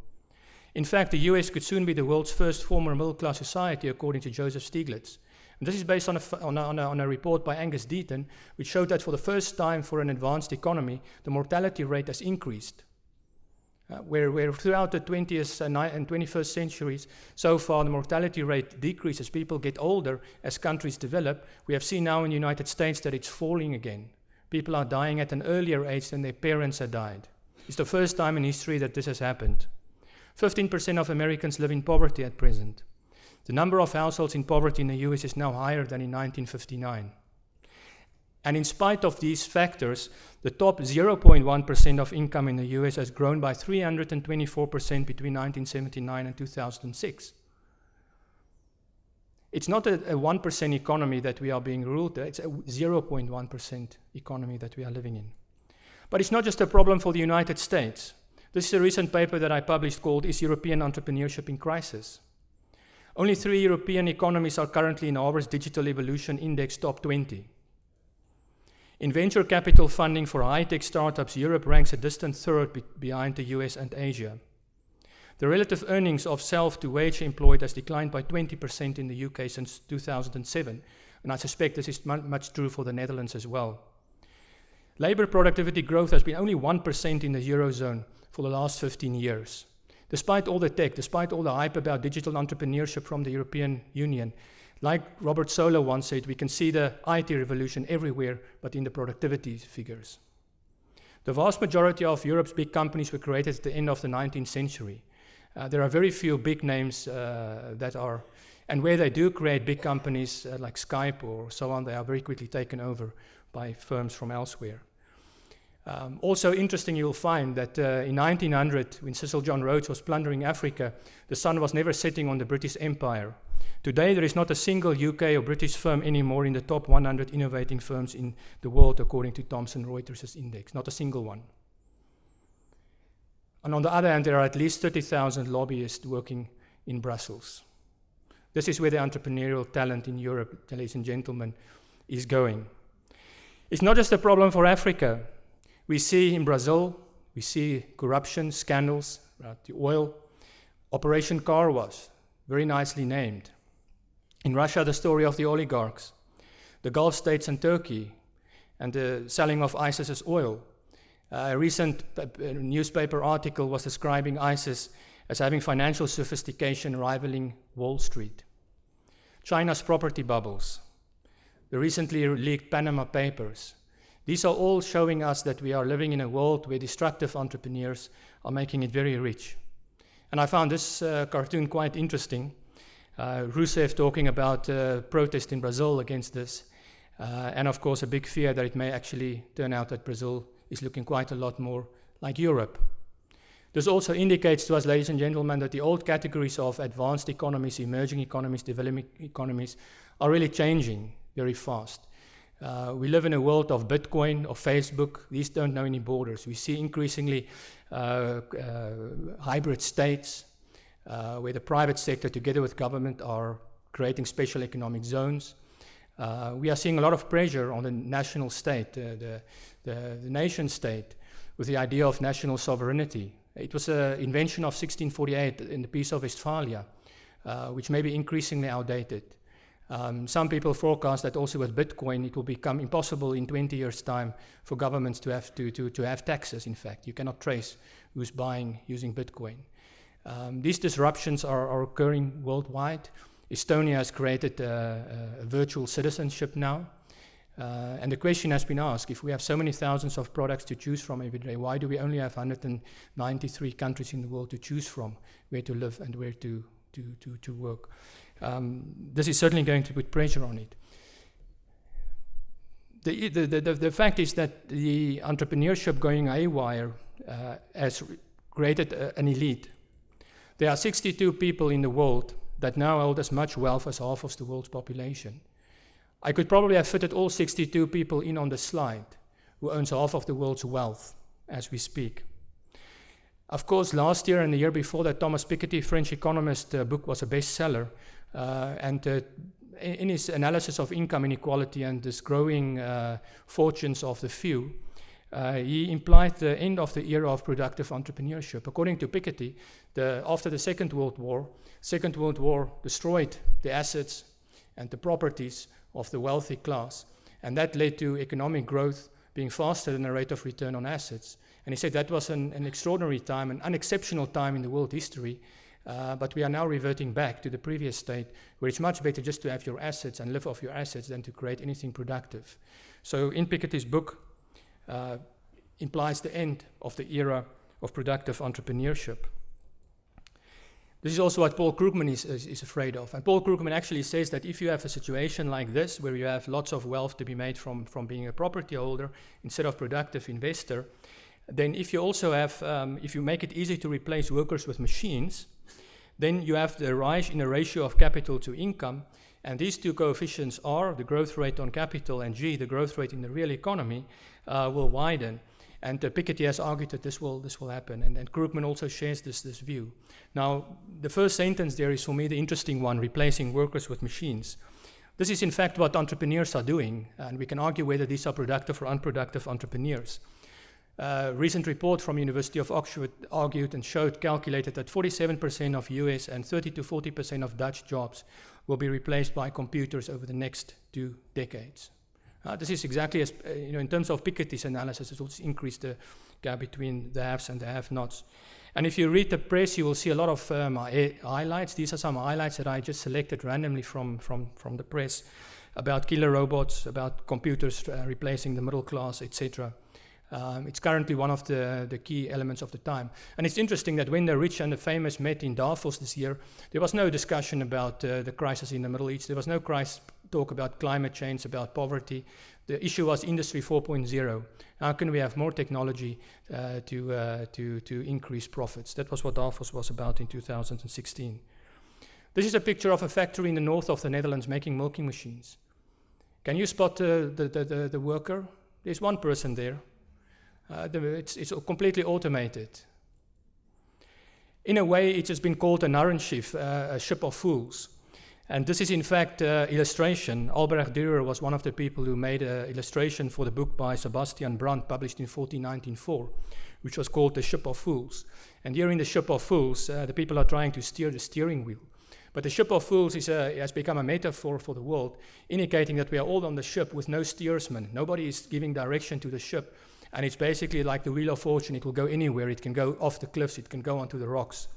In fact, the US could soon be the world's first former middle-class society, according to Joseph Stiglitz. And this is based on a report by Angus Deaton, which showed that for the first time for an advanced economy, the mortality rate has increased. Where throughout the 20th and 21st centuries, so far the mortality rate decreases as people get older, as countries develop. We have seen now in the United States that it's falling again. People are dying at an earlier age than their parents had died. It's the first time in history that this has happened. 15% of Americans live in poverty at present. The number of households in poverty in the US is now higher than in 1959. And in spite of these factors, the top 0.1% of income in the US has grown by 324% between 1979 and 2006. It's not a 1% economy that we are being ruled, it's a 0.1% economy that we are living in. But it's not just a problem for the United States. This is a recent paper that I published called "Is European Entrepreneurship in Crisis?" Only 3 European economies are currently in Harvard's Digital Evolution Index top 20. In venture capital funding for high-tech startups, Europe ranks a distant third behind the US and Asia. The relative earnings of self-to-wage employed has declined by 20% in the UK since 2007, and I suspect this is much true for the Netherlands as well. Labour productivity growth has been only 1% in the Eurozone for the last 15 years. Despite all the tech, despite all the hype about digital entrepreneurship from the European Union, like Robert Solow once said, we can see the IT revolution everywhere, but in the productivity figures. The vast majority of Europe's big companies were created at the end of the 19th century. There are very few big names that are, and where they do create big companies like Skype or so on, they are very quickly taken over by firms from elsewhere. Also interesting, you'll find that in 1900, when Cecil John Rhodes was plundering Africa, the sun was never setting on the British Empire. Today, there is not a single UK or British firm anymore in the top 100 innovating firms in the world, according to Thomson Reuters' index. Not a single one. And on the other hand, there are at least 30,000 lobbyists working in Brussels. This is where the entrepreneurial talent in Europe, ladies and gentlemen, is going. It's not just a problem for Africa. We see in Brazil, we see corruption, scandals about the oil. Operation Car Wash, very nicely named. In Russia, the story of the oligarchs, the Gulf states and Turkey, and the selling of ISIS's oil. A recent newspaper article was describing ISIS as having financial sophistication rivaling Wall Street. China's property bubbles, the recently leaked Panama Papers. These are all showing us that we are living in a world where destructive entrepreneurs are making it very rich. And I found this cartoon quite interesting. Rousseff talking about protest in Brazil against this. And of course, a big fear that it may actually turn out that Brazil is looking quite a lot more like Europe. This also indicates to us, ladies and gentlemen, that the old categories of advanced economies, emerging economies, developing economies are really changing very fast. We live in a world of Bitcoin, of Facebook. These don't know any borders. We see increasingly hybrid states where the private sector together with government are creating special economic zones. We are seeing a lot of pressure on the national state, the nation state, with the idea of national sovereignty. It was an invention of 1648 in the Peace of Westphalia, which may be increasingly outdated. Some people forecast that also with Bitcoin, it will become impossible in 20 years' time for governments to have taxes, in fact. You cannot trace who's buying using Bitcoin. These disruptions are occurring worldwide. Estonia has created a virtual citizenship now. And the question has been asked, if we have so many thousands of products to choose from every day, why do we only have 193 countries in the world to choose from, where to live and where to work? This is certainly going to put pressure on it. The fact is that the entrepreneurship going haywire has created an elite. There are 62 people in the world that now hold as much wealth as half of the world's population. I could probably have fitted all 62 people in on the slide who owns half of the world's wealth as we speak. Of course, last year and the year before that, Thomas Piketty, French economist, book was a bestseller. And in his analysis of income inequality and this growing fortunes of the few, he implied the end of the era of productive entrepreneurship. According to Piketty, after the Second World War destroyed the assets and the properties of the wealthy class, and that led to economic growth being faster than the rate of return on assets. And he said that was an extraordinary time, an unexceptional time in the world history, but we are now reverting back to the previous state, where it's much better just to have your assets and live off your assets than to create anything productive. So in Piketty's book, implies the end of the era of productive entrepreneurship. This is also what Paul Krugman is afraid of. And Paul Krugman actually says that if you have a situation like this, where you have lots of wealth to be made from being a property holder instead of productive investor, then if you also have, if you make it easy to replace workers with machines, then you have the rise in the ratio of capital to income. And these two coefficients, R, the growth rate on capital, and G, the growth rate in the real economy, will widen. And Piketty has argued that this will happen, and Krugman also shares this view. Now, the first sentence there is for me the interesting one, replacing workers with machines. This is in fact what entrepreneurs are doing, and we can argue whether these are productive or unproductive entrepreneurs. A recent report from University of Oxford argued and calculated that 47% of US and 30 to 40% of Dutch jobs will be replaced by computers over the next 2 decades. This is exactly as, in terms of Piketty's analysis, it will increase the gap between the haves and the have-nots. And if you read the press, you will see a lot of highlights. These are some highlights that I just selected randomly from the press about killer robots, about computers replacing the middle class, etc. It's currently one of the key elements of the time. And it's interesting that when the rich and the famous met in Davos this year, there was no discussion about the crisis in the Middle East. There was no talk about climate change, about poverty. The issue was Industry 4.0. How can we have more technology to increase profits? That was what Davos was about in 2016. This is a picture of a factory in the north of the Netherlands making milking machines. Can you spot the worker? There's one person there. It's completely automated. In a way, it has been called a Narrenschiff, a ship of fools. And this is in fact illustration. Albrecht Dürer was one of the people who made an illustration for the book by Sebastian Brandt, published in 1494, which was called The Ship of Fools. And here in The Ship of Fools, the people are trying to steer the steering wheel. But the Ship of Fools has become a metaphor for the world, indicating that we are all on the ship with no steersman. Nobody is giving direction to the ship. And it's basically like the Wheel of Fortune. It will go anywhere. It can go off the cliffs. It can go onto the rocks.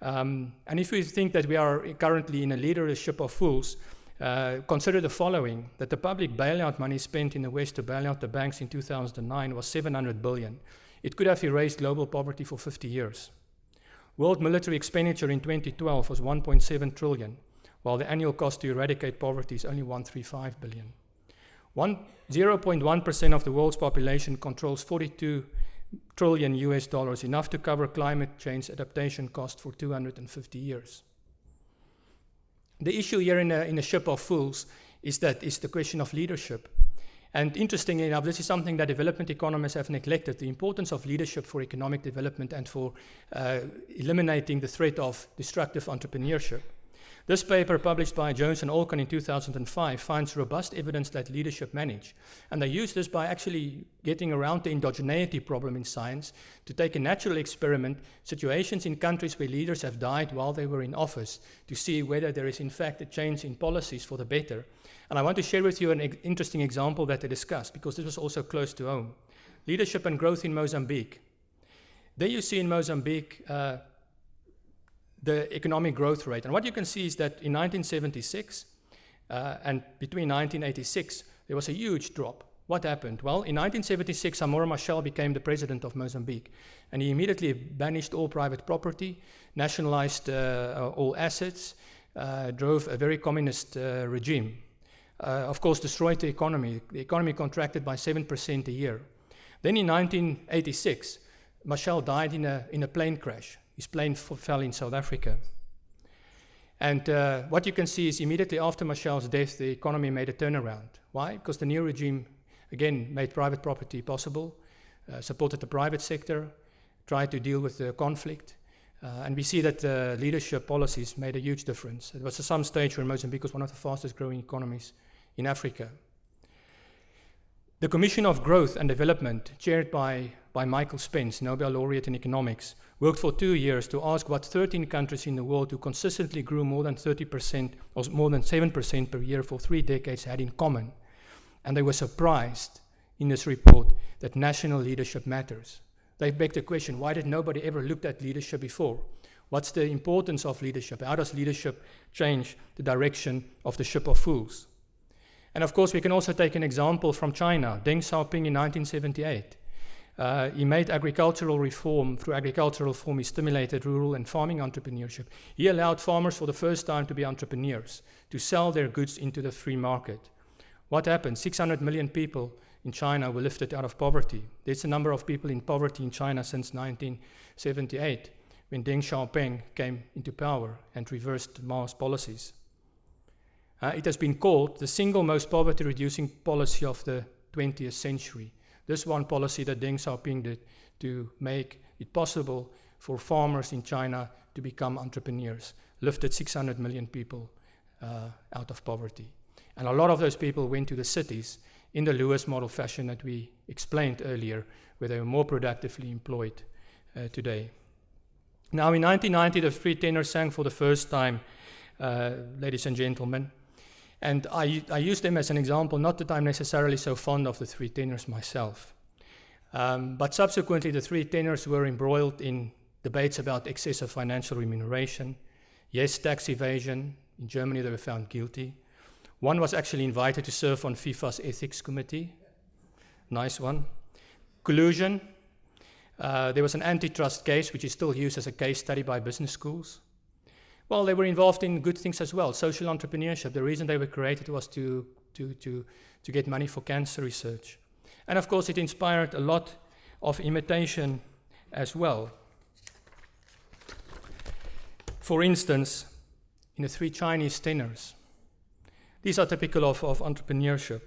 And if we think that we are currently in a leadership of fools, consider the following, that the public bailout money spent in the West to bail out the banks in 2009 was 700 billion. It could have erased global poverty for 50 years. World military expenditure in 2012 was 1.7 trillion, while the annual cost to eradicate poverty is only 135 billion. 0.1% of the world's population controls 42 trillion US dollars, enough to cover climate change adaptation cost for 250 years. The issue here in a ship of fools is the question of leadership. And interestingly enough, this is something that development economists have neglected, the importance of leadership for economic development and for eliminating the threat of destructive entrepreneurship. This paper, published by Jones and Olkan in 2005, finds robust evidence that leadership manage. And they use this by actually getting around the endogeneity problem in science to take a natural experiment, situations in countries where leaders have died while they were in office, to see whether there is in fact a change in policies for the better. And I want to share with you an interesting example that they discussed, because this was also close to home. Leadership and growth in Mozambique. There you see in Mozambique the economic growth rate. And what you can see is that in 1976 and between 1986, there was a huge drop. What happened? Well, in 1976, Samora Machel became the president of Mozambique, and he immediately banished all private property, nationalized all assets, drove a very communist regime. Of course, destroyed the economy. The economy contracted by 7% a year. Then in 1986, Machel died in a plane crash. His plane fell in South Africa. And what you can see is immediately after Machel's death, the economy made a turnaround. Why? Because the new regime, again, made private property possible, supported the private sector, tried to deal with the conflict. And we see that leadership policies made a huge difference. It was at some stage where Mozambique was one of the fastest growing economies in Africa. The Commission of Growth and Development, chaired by Michael Spence, Nobel laureate in economics, worked for 2 years to ask what 13 countries in the world who consistently grew more than 30% or more than 7% per year for 3 decades had in common. And they were surprised in this report that national leadership matters. They begged the question, why did nobody ever look at leadership before? What's the importance of leadership? How does leadership change the direction of the ship of fools? And of course, we can also take an example from China. Deng Xiaoping in 1978. He made agricultural reform. Through agricultural reform, he stimulated rural and farming entrepreneurship. He allowed farmers for the first time to be entrepreneurs, to sell their goods into the free market. What happened? 600 million people in China were lifted out of poverty. There's a number of people in poverty in China since 1978, when Deng Xiaoping came into power and reversed Mao's policies. It has been called the single most poverty-reducing policy of the 20th century. This one policy that Deng Xiaoping did to make it possible for farmers in China to become entrepreneurs, lifted 600 million people out of poverty. And a lot of those people went to the cities in the Lewis model fashion that we explained earlier, where they were more productively employed today. Now, in 1990, the three tenors sang for the first time, ladies and gentlemen. And I use them as an example, not that I'm necessarily so fond of the three tenors myself. But subsequently, the three tenors were embroiled in debates about excessive financial remuneration. Yes, tax evasion. In Germany, they were found guilty. One was actually invited to serve on FIFA's ethics committee. Nice one. Collusion. There was an antitrust case, which is still used as a case study by business schools. Well, they were involved in good things as well. Social entrepreneurship. The reason they were created was to get money for cancer research. And of course, it inspired a lot of imitation as well. For instance, in the three Chinese tenors. These are typical of entrepreneurship.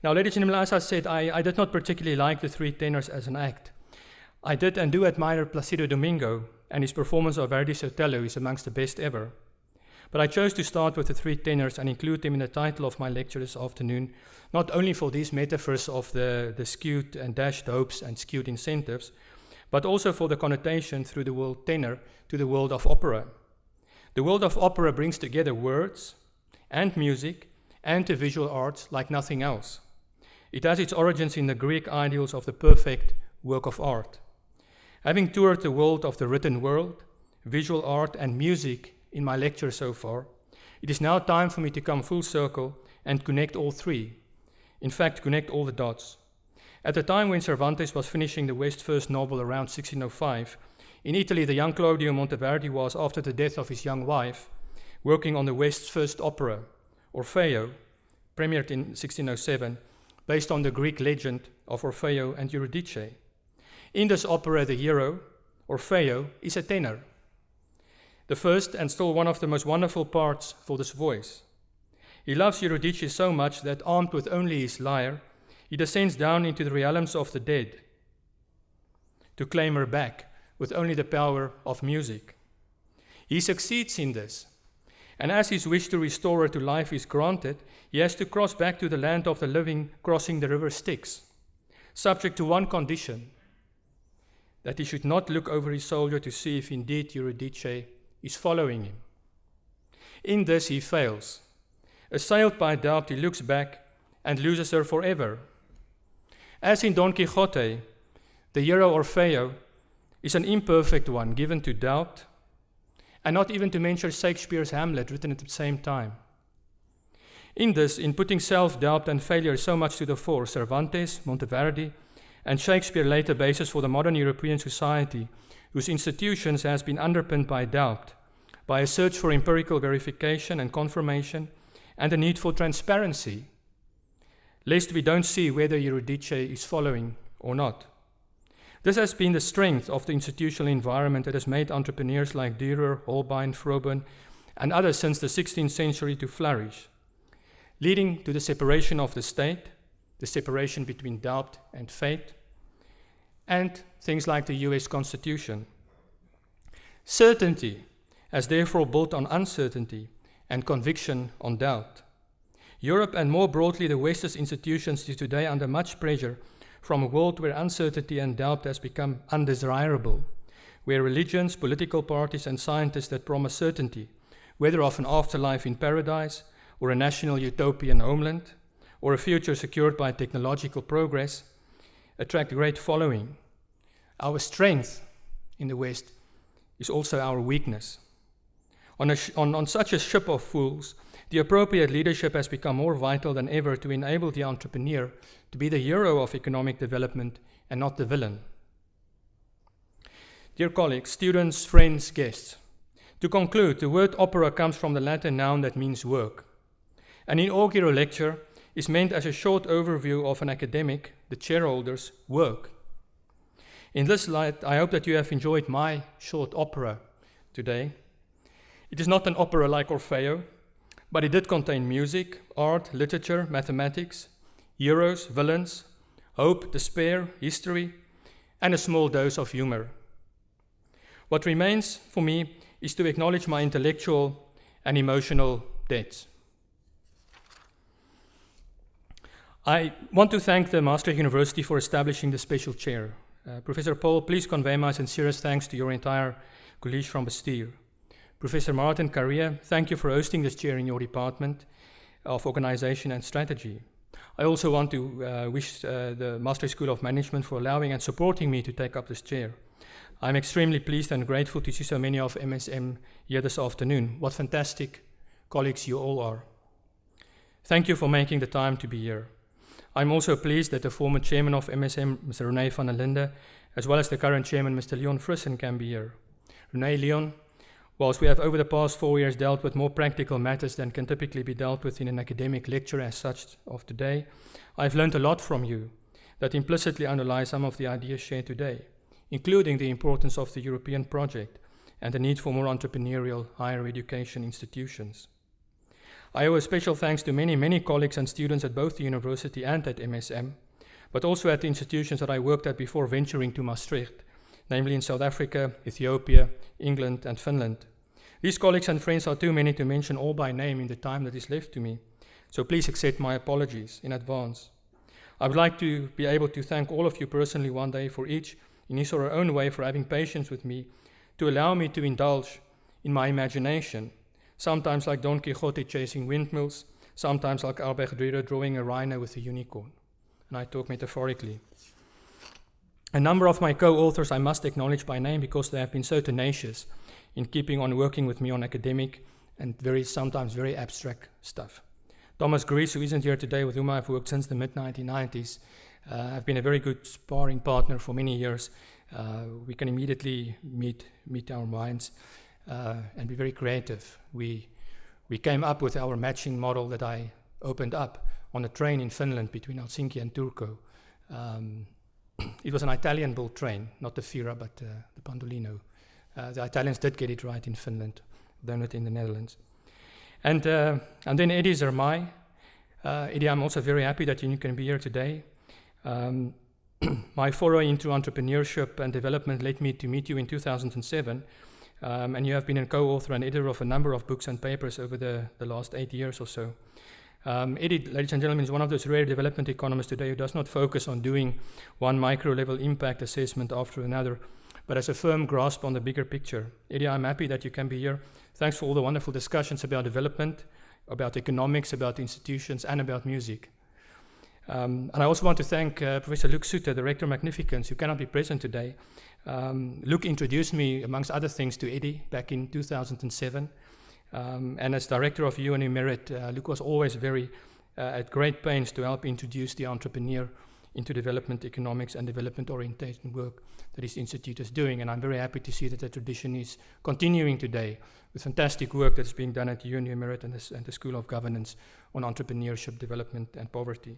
Now, ladies and gentlemen, as I said, I did not particularly like the three tenors as an act. I did and do admire Placido Domingo, and his performance of Verdi's Othello is amongst the best ever. But I chose to start with the three tenors and include them in the title of my lecture this afternoon, not only for these metaphors of the skewed and dashed hopes and skewed incentives, but also for the connotation through the word tenor to the world of opera. The world of opera brings together words and music and the visual arts like nothing else. It has its origins in the Greek ideals of the perfect work of art. Having toured the world of the written world, visual art and music in my lecture so far, it is now time for me to come full circle and connect all three. In fact, connect all the dots. At the time when Cervantes was finishing the West's first novel around 1605, in Italy the young Claudio Monteverdi was, after the death of his young wife, working on the West's first opera, Orfeo, premiered in 1607, based on the Greek legend of Orfeo and Eurydice. In this opera, the hero, Orfeo, is a tenor. The first and still one of the most wonderful parts for this voice. He loves Eurydice so much that, armed with only his lyre, He descends down into the realms of the dead to claim her back with only the power of music. He succeeds in this, and as his wish to restore her to life is granted, he has to cross back to the land of the living, crossing the river Styx, subject to one condition, that he should not look over his shoulder to see if indeed Eurydice is following him. In this he fails. Assailed by doubt, he looks back and loses her forever. As in Don Quixote, the hero Orfeo is an imperfect one, given to doubt, and not even to mention Shakespeare's Hamlet, written at the same time. In this, in putting self-doubt and failure so much to the fore, Cervantes, Monteverdi, and Shakespeare laid the basis for the modern European society, whose institutions has been underpinned by doubt, by a search for empirical verification and confirmation, and a need for transparency, lest we don't see whether Eurydice is following or not. This has been the strength of the institutional environment that has made entrepreneurs like Dürer, Holbein, Froben, and others since the 16th century to flourish, leading to the separation of the state, the separation between doubt and faith, and things like the US Constitution. Certainty has therefore built on uncertainty and conviction on doubt. Europe, and more broadly the West's institutions, is today under much pressure from a world where uncertainty and doubt has become undesirable, where religions, political parties, and scientists that promise certainty, whether of an afterlife in paradise, or a national utopian homeland, or a future secured by technological progress, attract great following. Our strength in the West is also our weakness. On such a ship of fools, the appropriate leadership has become more vital than ever to enable the entrepreneur to be the hero of economic development and not the villain. Dear colleagues, students, friends, guests, to conclude, the word opera comes from the Latin noun that means work. An inaugural lecture is meant as a short overview of an academic, the chairholder's, work. In this light, I hope that you have enjoyed my short opera today. It is not an opera like Orfeo, but it did contain music, art, literature, mathematics, heroes, villains, hope, despair, history, and a small dose of humor. What remains for me is to acknowledge my intellectual and emotional debts. I want to thank the Maastricht University for establishing the special chair. Professor Paul, please convey my sincerest thanks to your entire college from Bestuur. Professor Martin Carrier, thank you for hosting this chair in your department of organization and strategy. I also want to wish the Maastricht School of Management for allowing and supporting me to take up this chair. I'm extremely pleased and grateful to see so many of MSM here this afternoon. What fantastic colleagues you all are. Thank you for making the time to be here. I'm also pleased that the former chairman of MSM, Mr. René van der Linde, as well as the current chairman, Mr. Leon Frissen, can be here. René, Leon, whilst we have over the past 4 years dealt with more practical matters than can typically be dealt with in an academic lecture as such of today, I've learned a lot from you that implicitly underlie some of the ideas shared today, including the importance of the European project and the need for more entrepreneurial higher education institutions. I owe a special thanks to many colleagues and students at both the university and at MSM, but also at the institutions that I worked at before venturing to Maastricht, namely in South Africa, Ethiopia, England, and Finland. These colleagues and friends are too many to mention all by name in the time that is left to me, so please accept my apologies in advance. I would like to be able to thank all of you personally one day for each, in his or her own way, for having patience with me, to allow me to indulge in my imagination, sometimes like Don Quixote chasing windmills, sometimes like Albert Dürer drawing a rhino with a unicorn. And I talk metaphorically. A number of my co-authors I must acknowledge by name because they have been so tenacious in keeping on working with me on academic and sometimes very abstract stuff. Thomas Gries, who isn't here today, with whom I've worked since the mid-1990s, have been a very good sparring partner for many years. We can immediately meet our minds and be very creative. We came up with our matching model that I opened up on a train in Finland between Helsinki and Turku. It was an Italian-built train, not the Fira, but the Pandolino. The Italians did get it right in Finland, though not in the Netherlands. And then Eddie Zermay. Eddie, I'm also very happy that you can be here today. My foray into entrepreneurship and development led me to meet you in 2007, and you have been a co-author and editor of a number of books and papers over the last 8 years or so. Eddie, ladies and gentlemen, is one of those rare development economists today who does not focus on doing one micro-level impact assessment after another, but has a firm grasp on the bigger picture. Eddie, I'm happy that you can be here. Thanks for all the wonderful discussions about development, about economics, about institutions, and about music. And I also want to thank Professor Luc Soete, the Rector Magnificens, who cannot be present today. Luc introduced me, amongst other things, to Eddie back in 2007. And as Director of UNU Merit, Luc was always at great pains to help introduce the entrepreneur into development economics and development orientation work that his institute is doing. And I'm very happy to see that the tradition is continuing today with fantastic work that's being done at UNU Merit and the School of Governance on entrepreneurship, development, and poverty.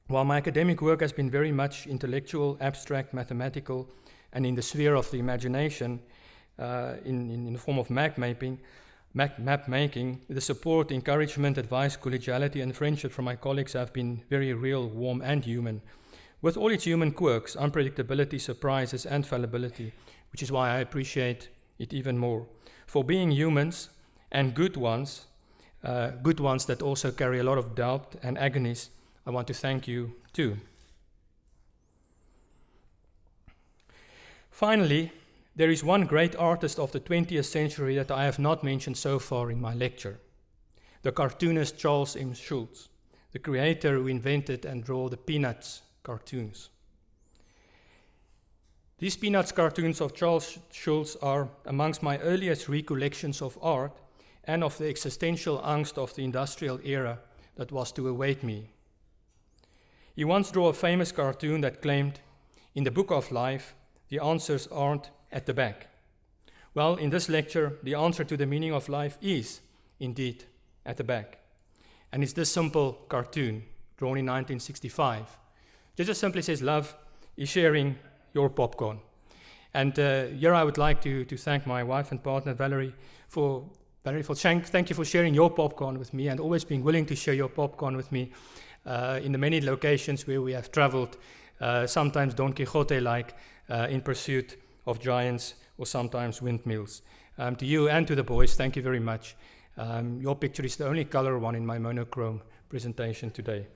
While my academic work has been very much intellectual, abstract, mathematical, and in the sphere of the imagination, in the form of map making, the support, encouragement, advice, collegiality, and friendship from my colleagues have been very real, warm, and human, with all its human quirks, unpredictability, surprises, and fallibility, which is why I appreciate it even more. For being humans, and good ones that also carry a lot of doubt and agonies, I want to thank you too. Finally, there is one great artist of the 20th century that I have not mentioned so far in my lecture, the cartoonist Charles M. Schulz, the creator who invented and drew the Peanuts cartoons. These Peanuts cartoons of Charles Schulz are amongst my earliest recollections of art and of the existential angst of the industrial era that was to await me. He once drew a famous cartoon that claimed, in the book of life, the answers aren't at the back. Well, in this lecture, the answer to the meaning of life is, indeed, at the back. And it's this simple cartoon, drawn in 1965. Just simply says, love is sharing your popcorn. And here I would like to thank my wife and partner, Valerie, thank you for sharing your popcorn with me and always being willing to share your popcorn with me in the many locations where we have traveled, sometimes Don Quixote-like, in pursuit of giants or sometimes windmills. To you and to the boys, thank you very much. Your picture is the only color one in my monochrome presentation today.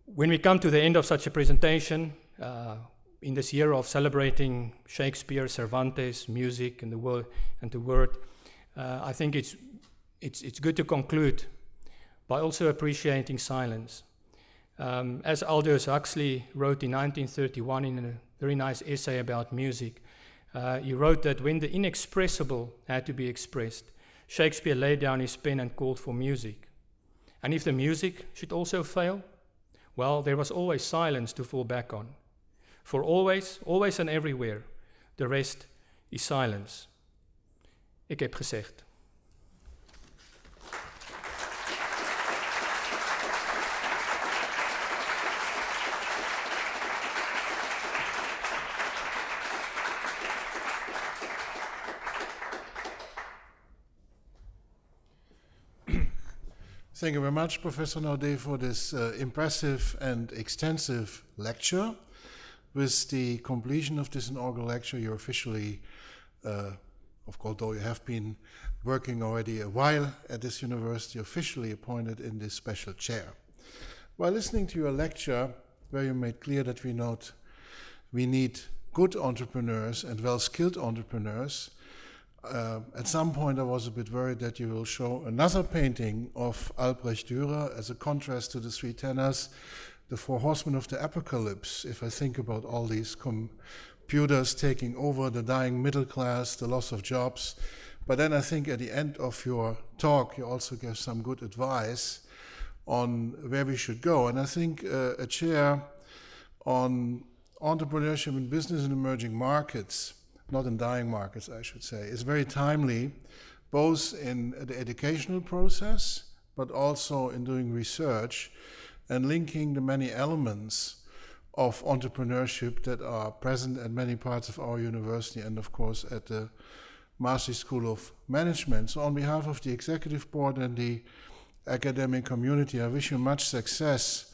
When we come to the end of such a presentation, in this year of celebrating Shakespeare, Cervantes, music, and the word, I think it's good to conclude by also appreciating silence. As Aldous Huxley wrote in 1931 in a very nice essay about music, he wrote that when the inexpressible had to be expressed, Shakespeare laid down his pen and called for music. And if the music should also fail, well, there was always silence to fall back on. For always and everywhere, the rest is silence. Ik heb gezegd. Thank you very much, Professor Naudet, for this impressive and extensive lecture. With the completion of this inaugural lecture, you're officially, of course, though you have been working already a while at this university, officially appointed in this special chair. While listening to your lecture, where you made clear that we need good entrepreneurs and well-skilled entrepreneurs, at some point I was a bit worried that you will show another painting of Albrecht Dürer as a contrast to the three tenors, the four horsemen of the apocalypse. If I think about all these computers taking over, the dying middle class, the loss of jobs. But then I think at the end of your talk you also gave some good advice on where we should go. And I think a chair on entrepreneurship in business in emerging markets, not in dying markets, I should say, is very timely, both in the educational process, but also in doing research and linking the many elements of entrepreneurship that are present at many parts of our university and, of course, at the Maastricht School of Management. So on behalf of the Executive Board and the academic community, I wish you much success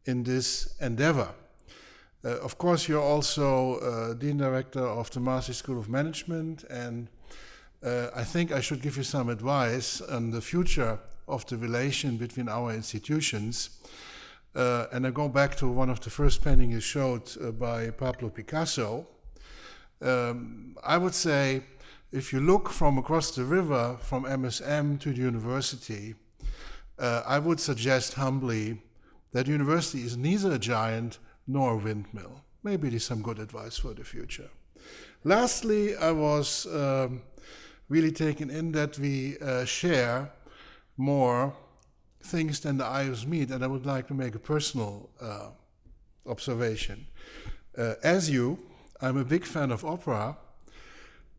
in this endeavor. Of course, you're also Dean Director of the Maastricht School of Management, and I think I should give you some advice on the future of the relation between our institutions. And I go back to one of the first paintings you showed by Pablo Picasso. I would say, if you look from across the river, from MSM to the university, I would suggest humbly that university is neither a giant nor a windmill. Maybe it is some good advice for the future. Lastly, I was really taken in that we share more things than the eyes meet, and I would like to make a personal observation. As you, I'm a big fan of opera,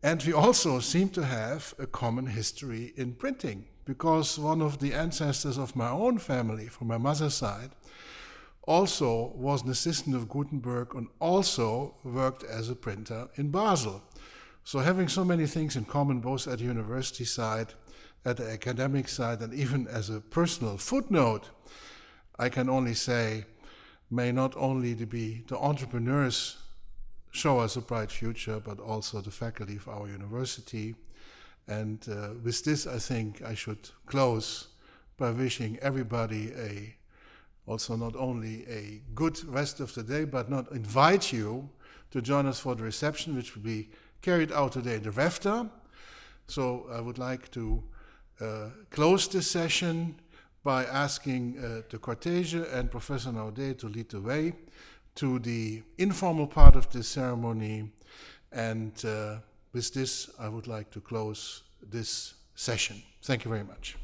and we also seem to have a common history in printing, because one of the ancestors of my own family, from my mother's side, also was an assistant of Gutenberg and also worked as a printer in Basel. So having so many things in common, both at the university side, at the academic side, and even as a personal footnote, I can only say, may not only the entrepreneurs show us a bright future, but also the faculty of our university. And with this, I think I should close by wishing everybody also not only a good rest of the day, but not invite you to join us for the reception, which will be carried out today in the REFTA. So I would like to close this session by asking the cortege and Professor Naudet to lead the way to the informal part of this ceremony. And with this, I would like to close this session. Thank you very much.